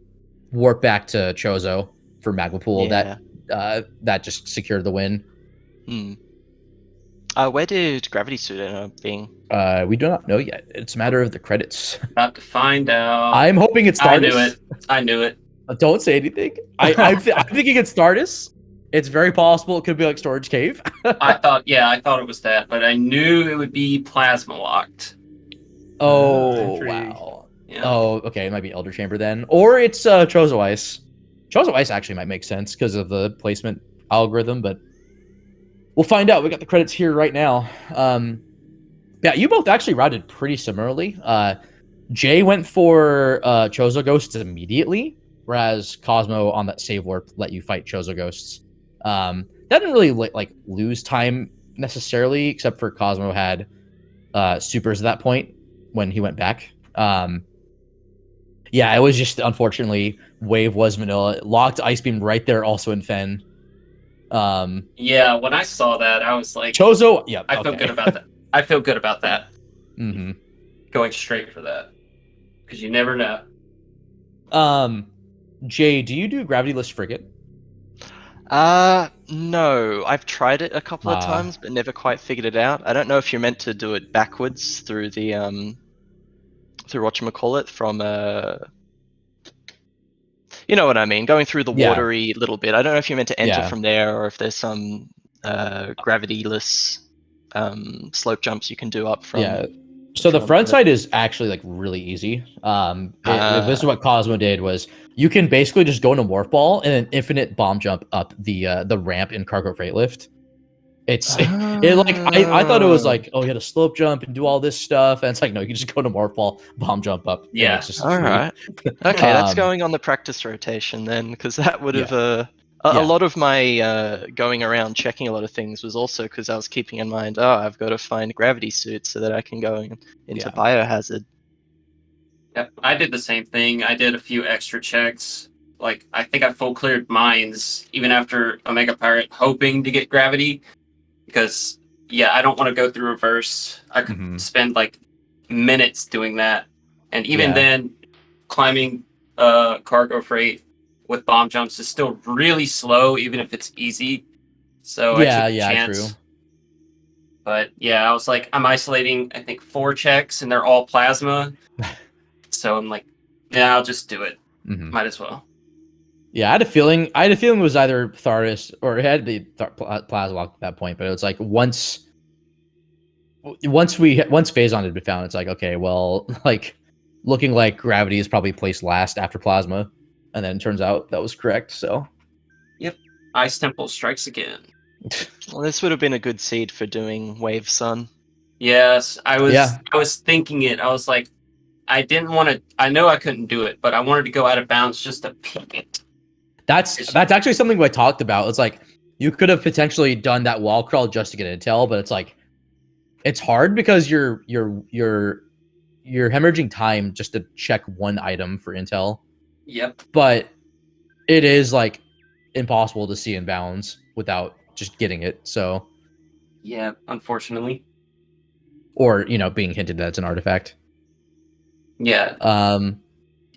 warp back to Chozo for Magma Pool that just secured the win. Where did Gravity Suit end up being? We do not know yet. It's a matter of the credits. About to find out. I'm hoping it's I knew Stardust. it. I knew it. Don't say anything. I'm thinking it's Stardust. It's very possible it could be like Storage Cave. I thought it was that, but I knew it would be plasma locked. Oh, Intrigue. wow. Yeah. Oh, okay. It might be Elder Chamber then. Or it's Chozo Ice. Chozo Ice actually might make sense because of the placement algorithm, but we'll find out. We got the credits here right now. Yeah, you both actually routed pretty similarly. Jay went for Chozo Ghosts immediately, whereas Cosmo on that save warp let you fight Chozo Ghosts. That didn't really like lose time necessarily, except for Cosmo had supers at that point when he went back. Yeah, it was just unfortunately Wave was vanilla. It locked Ice Beam right there, also in Fen. Yeah, when I saw that, I was like, Chozo, yeah, I feel good about that. I feel good about that. Mm-hmm. Going straight for that. Because you never know. Jay, do you do Gravityless Frigate? No. I've tried it a couple of times, but never quite figured it out. I don't know if you're meant to do it backwards through the through whatchamacallit from you know what I mean, going through the watery little bit. I don't know if you're meant to enter from there or if there's some gravityless slope jumps you can do up from. Yeah. So the front side is actually like really easy. This is what Cosmo did was you can basically just go into Morph Ball and an infinite bomb jump up the ramp in Cargo Freight Lift. It's it like I thought it was like, oh, you had to slope jump and do all this stuff, and it's like, no, you can just go to Morph Ball, bomb jump up. Yeah. It's just all free. right. Okay, that's going on the practice rotation then, because that would have a lot of my going around checking a lot of things was also because I was keeping in mind, I've got to find gravity suits so that I can go into biohazard. Yep, I did the same thing. I did a few extra checks. Like, I think I full cleared mines even after Omega Pirate, hoping to get gravity. Because, I don't want to go through reverse. I could spend like minutes doing that. And even then, climbing cargo freight with bomb jumps is still really slow, even if it's easy. So I took a chance. True. But I was like, I'm isolating, I think, 4 checks, and they're all plasma. So I'm like, I'll just do it. Might as well. Yeah, I had a feeling it was either Tharus or it had to be Plasma Lock at that point. But it was like once Phazon had been found, it's like, okay, well, like looking like gravity is probably placed last after Plasma, and then it turns out that was correct. So, yep, Ice Temple strikes again. Well, this would have been a good seed for doing Wave Sun. Yes, I was thinking it. I was like, I didn't want to. I know I couldn't do it, but I wanted to go out of bounds just to peek it. That's actually something we talked about. It's like you could have potentially done that wall crawl just to get intel, but it's like it's hard because you're hemorrhaging time just to check one item for intel. Yep. But it is like impossible to see in bounds without just getting it. So yeah, unfortunately. Or being hinted that it's an artifact. Yeah.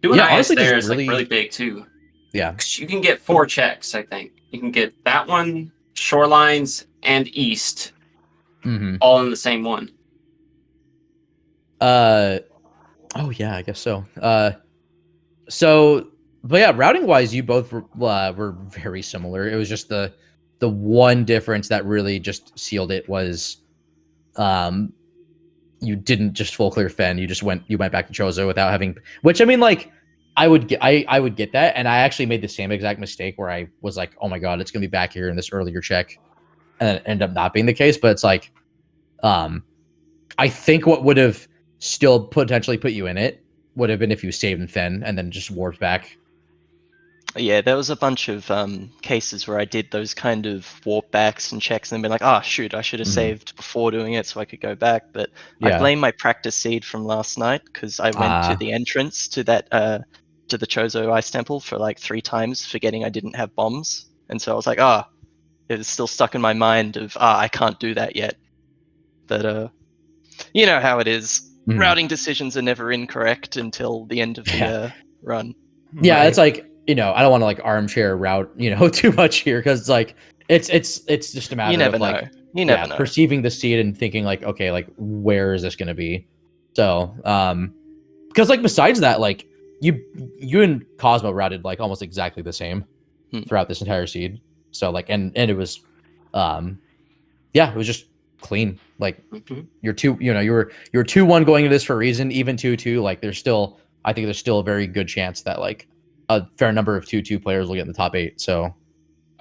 Doing IS there is like really big too. Yeah. You can get 4 checks, I think. You can get that one, Shorelines, and East. All in the same one. Oh yeah, I guess so. But yeah, routing wise, you both were very similar. It was just the one difference that really just sealed it was you didn't just full clear Fen, you went back to Chozo without having, which I mean, like I would get that, and I actually made the same exact mistake where I was like, oh my god, it's gonna be back here in this earlier check, and it ended up not being the case. But it's like I think what would have still potentially put you in it would have been if you saved in Fen and then just warped back. Yeah, there was a bunch of cases where I did those kind of warp backs and checks and been like, oh shoot, I should have saved before doing it so I could go back. But I blame my practice seed from last night because I went to the entrance to that to the Chozo Ice Temple for like 3 times, forgetting I didn't have bombs. And so I was like, it was still stuck in my mind of I can't do that yet. But you know how it is. Routing decisions are never incorrect until the end of the run. Yeah, right. It's like, I don't want to like armchair route, too much here because it's like it's just a matter of like, you never know. Perceiving the seed and thinking like, okay, like where is this going to be? So, because like besides that, like you and Cosmo routed like almost exactly the same throughout this entire seed. So like, and it was, it was just clean. Like you're two, you were 2-1 going into this for a reason. Even 2-2, like I think there's still a very good chance that like a fair number of 2-2 players will get in the top 8. So,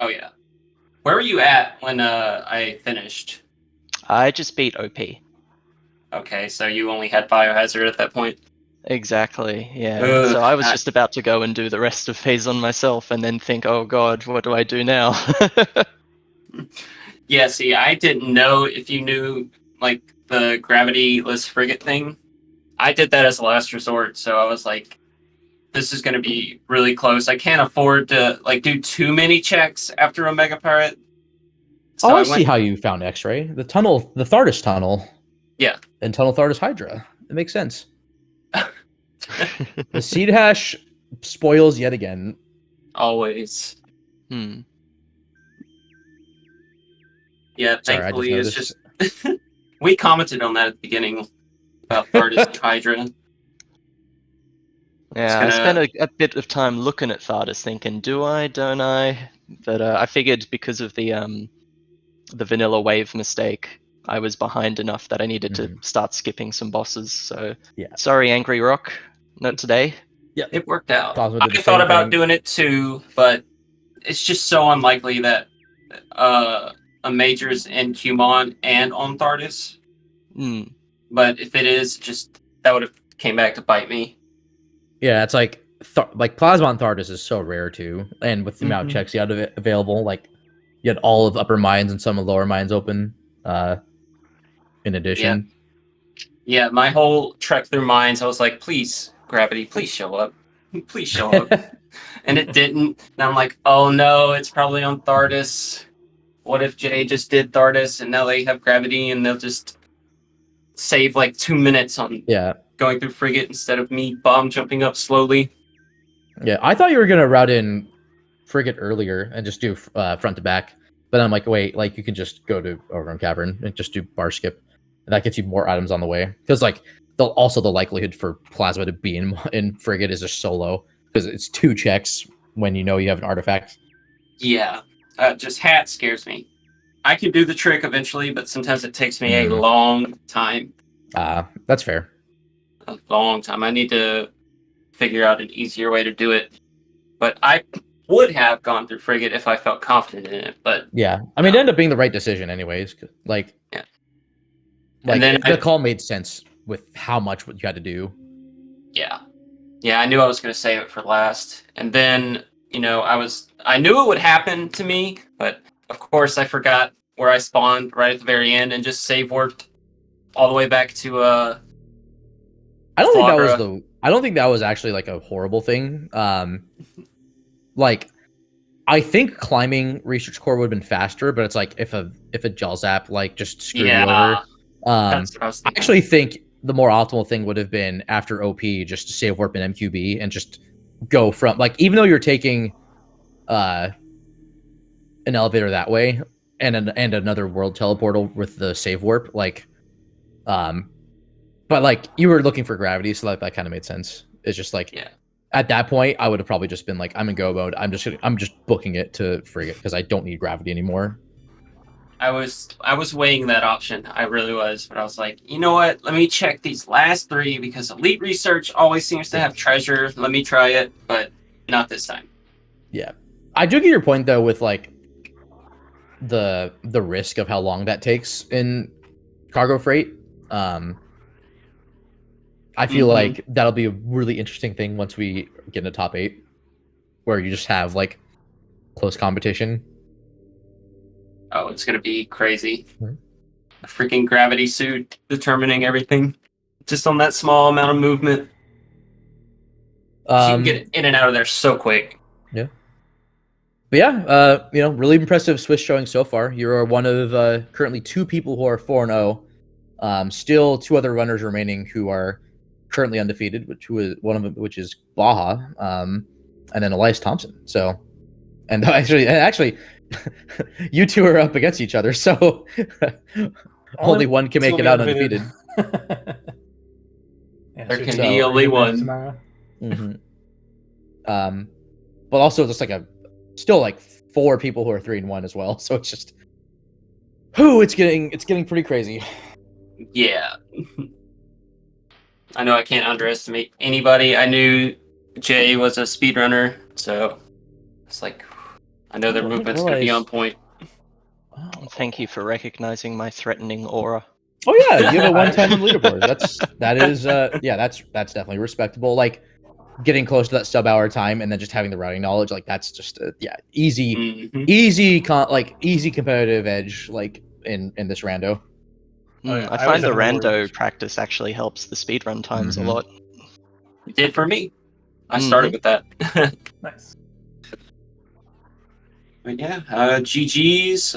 oh yeah, where were you at when I finished? I just beat OP. Okay, so you only had Biohazard at that point. Exactly, yeah. Ugh, so I was just about to go and do the rest of phase on myself and then think, oh god, what do I do now? Yeah, see, I didn't know if you knew like the gravity-less frigate thing. I did that as a last resort, so I was like, this is going to be really close. I can't afford to like do too many checks after Omega Pirate. So I see how you found X-Ray. The tunnel, the Thardus tunnel. Yeah. And Tunnel Thardus Hydra. It makes sense. The seed hash spoils yet again. Always. Yeah, thankfully it's just we commented on that at the beginning about Thardus Hydra. Yeah, I spent a bit of time looking at Thardus thinking, do I, don't I? But I figured because of the vanilla wave mistake, I was behind enough that I needed to start skipping some bosses. So sorry, Angry Rock, not today. Yeah, it worked out. I thought about doing it too, but it's just so unlikely that a major's in Qmon and on Thardus. But if it is, just that would have came back to bite me. Yeah, it's like Plasma on Thardus is so rare too, and with the amount of checks you had available, like you had all of upper mines and some of lower mines open. In addition, yeah, my whole trek through mines, I was like, please, gravity, please show up, please show up, and it didn't. And I'm like, oh no, it's probably on Thardus. What if Jay just did Thardus and now they have gravity and they'll just save like 2 minutes on going through frigate instead of me bomb jumping up slowly? Yeah, I thought you were gonna route in frigate earlier and just do front to back, but I'm like, wait, like you can just go to Overgrown Cavern and just do bar skip, and that gets you more items on the way. Because like the likelihood for Plasma to be in frigate is just so low because it's 2 checks when you know you have an artifact. Yeah, just hat scares me. I can do the trick eventually, but sometimes it takes me a long time. That's fair. A long time. I need to figure out an easier way to do it. But I would have gone through frigate if I felt confident in it. But yeah, I mean, it ended up being the right decision, anyways. Like, like and then the call made sense with how much you had to do. Yeah, I knew I was going to save it for last, and then I knew it would happen to me, but of course I forgot where I spawned right at the very end and just save worked all the way back to I don't think that was actually like a horrible thing. Like I think climbing Research Core would have been faster, but it's like if a gel zap like just screwed you over. That's what I was thinking. I actually think the more optimal thing would have been after OP just to save warp in MQB and just go from like, even though you're taking an elevator that way and another world teleportal with the save warp, like but like you were looking for gravity, so that kind of made sense. It's just like at that point I would have probably just been like, I'm in go mode, I'm just booking it to frigate because I don't need gravity anymore. I was weighing that option. I really was, but I was like, you know what? Let me check these last 3 because Elite Research always seems to have treasure. Let me try it, but not this time. Yeah, I do get your point though with like the risk of how long that takes in cargo freight. I feel like that'll be a really interesting thing once we get into top 8, where you just have like close competition. Oh, it's gonna be crazy. A freaking gravity suit determining everything, just on that small amount of movement. You can get in and out of there so quick. Yeah. But yeah, really impressive Swiss showing so far. You are one of currently 2 people who are 4-0. Still 2 other runners remaining who are currently undefeated, which is Baja, and then Elias Thompson. So, and actually, you two are up against each other, so only one can make it out undefeated. Yeah, there can be only one. Mm-hmm. But also just like still like 4 people who are 3-1 as well. So it's just, it's getting pretty crazy. Yeah. I know I can't underestimate anybody. I knew Jay was a speedrunner, so it's like I know their movement's gonna be on point. Thank you for recognizing my threatening aura. Oh yeah, you have a 110 on the leaderboard. That's definitely respectable. Like getting close to that sub-hour time and then just having the routing knowledge, like that's just easy competitive edge like in this rando. I find the rando practice actually helps the speedrun times a lot. It did for me. I started with that. Nice. But yeah, GG's.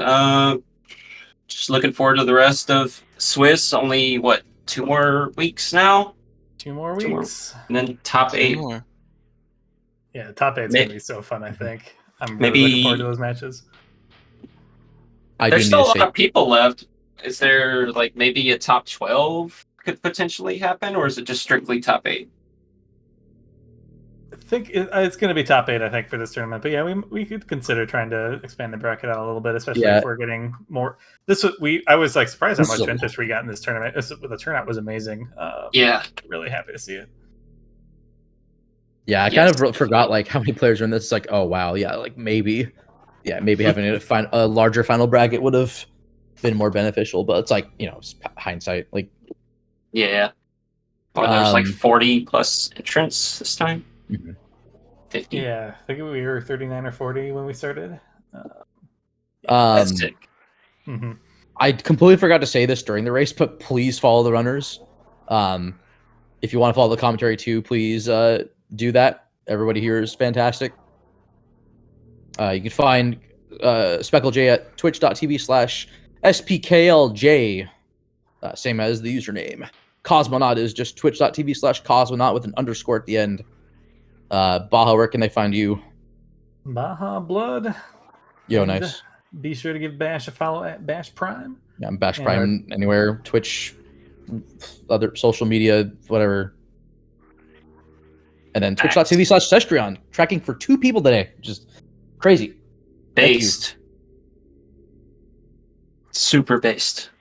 Just looking forward to the rest of Swiss. Only 2 more weeks now? 2 more weeks. And then top 8. More. Yeah, top 8's gonna be so fun, I think. I'm Maybe really looking forward to those matches. There's still a lot of people left. Is there like maybe a top 12 could potentially happen, or is it just strictly top 8? I think it's going to be top 8, I think, for this tournament. But yeah, we could consider trying to expand the bracket out a little bit, especially if we're getting more. I was like surprised how much interest we got in this tournament. The turnout was amazing. Really happy to see it. Yeah, I kind of forgot like how many players are in this. It's like, oh wow, maybe having a larger final bracket would have been more beneficial. But it's like, it's hindsight. Like, yeah, well, there's like 40 plus entrants this time. 50. Yeah, I think we were 39 or 40 when we started. That's sick. I completely forgot to say this during the race, but please follow the runners. If you want to follow the commentary too, please do that. Everybody here is fantastic. You can find SpklJae at twitch.tv/SpklJae, same as the username. Cosmonawt is just twitch.tv/Cosmonawt with an underscore at the end. Baja, where can they find you? Baja Blood. Yo, nice. Be sure to give Bash a follow at Bash Prime. Yeah, I'm Bash Prime anywhere. Twitch, other social media, whatever. And then twitch.tv/SpklJae, tracking for 2 people today, which is crazy. Based. Super based.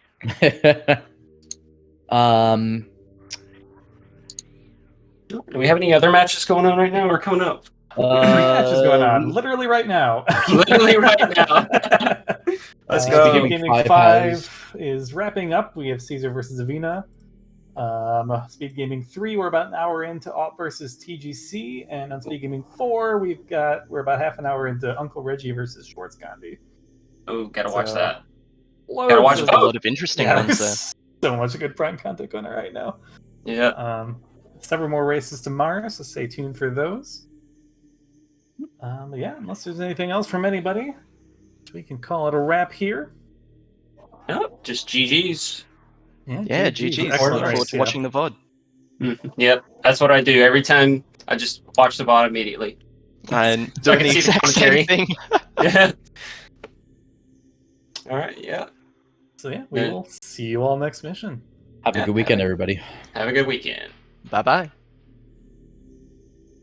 Do we have any other matches going on right now or coming up? Matches going on literally right now. Literally right now. Let's go. SpeedGaming 5 is wrapping up. We have Caesar versus Avina. SpeedGaming 3, we're about an hour into Alt versus TGC, and on SpeedGaming 4, we're about half an hour into Uncle Reggie versus Schwartz Gandhi. Oh, gotta watch that. Gotta watch a lot of interesting ones there. So much good prime content going on right now. Yeah. Several more races tomorrow, so stay tuned for those. Unless there's anything else from anybody, we can call it a wrap here. Nope, just GG's. Yeah, GG's. Looking forward to watching the VOD. Yep, that's what I do. Every time I just watch the VOD immediately. And so doing the exact same thing. Yeah. All right, yeah. So we will see you all next mission. Have a good weekend, everybody. Have a good weekend. Bye-bye.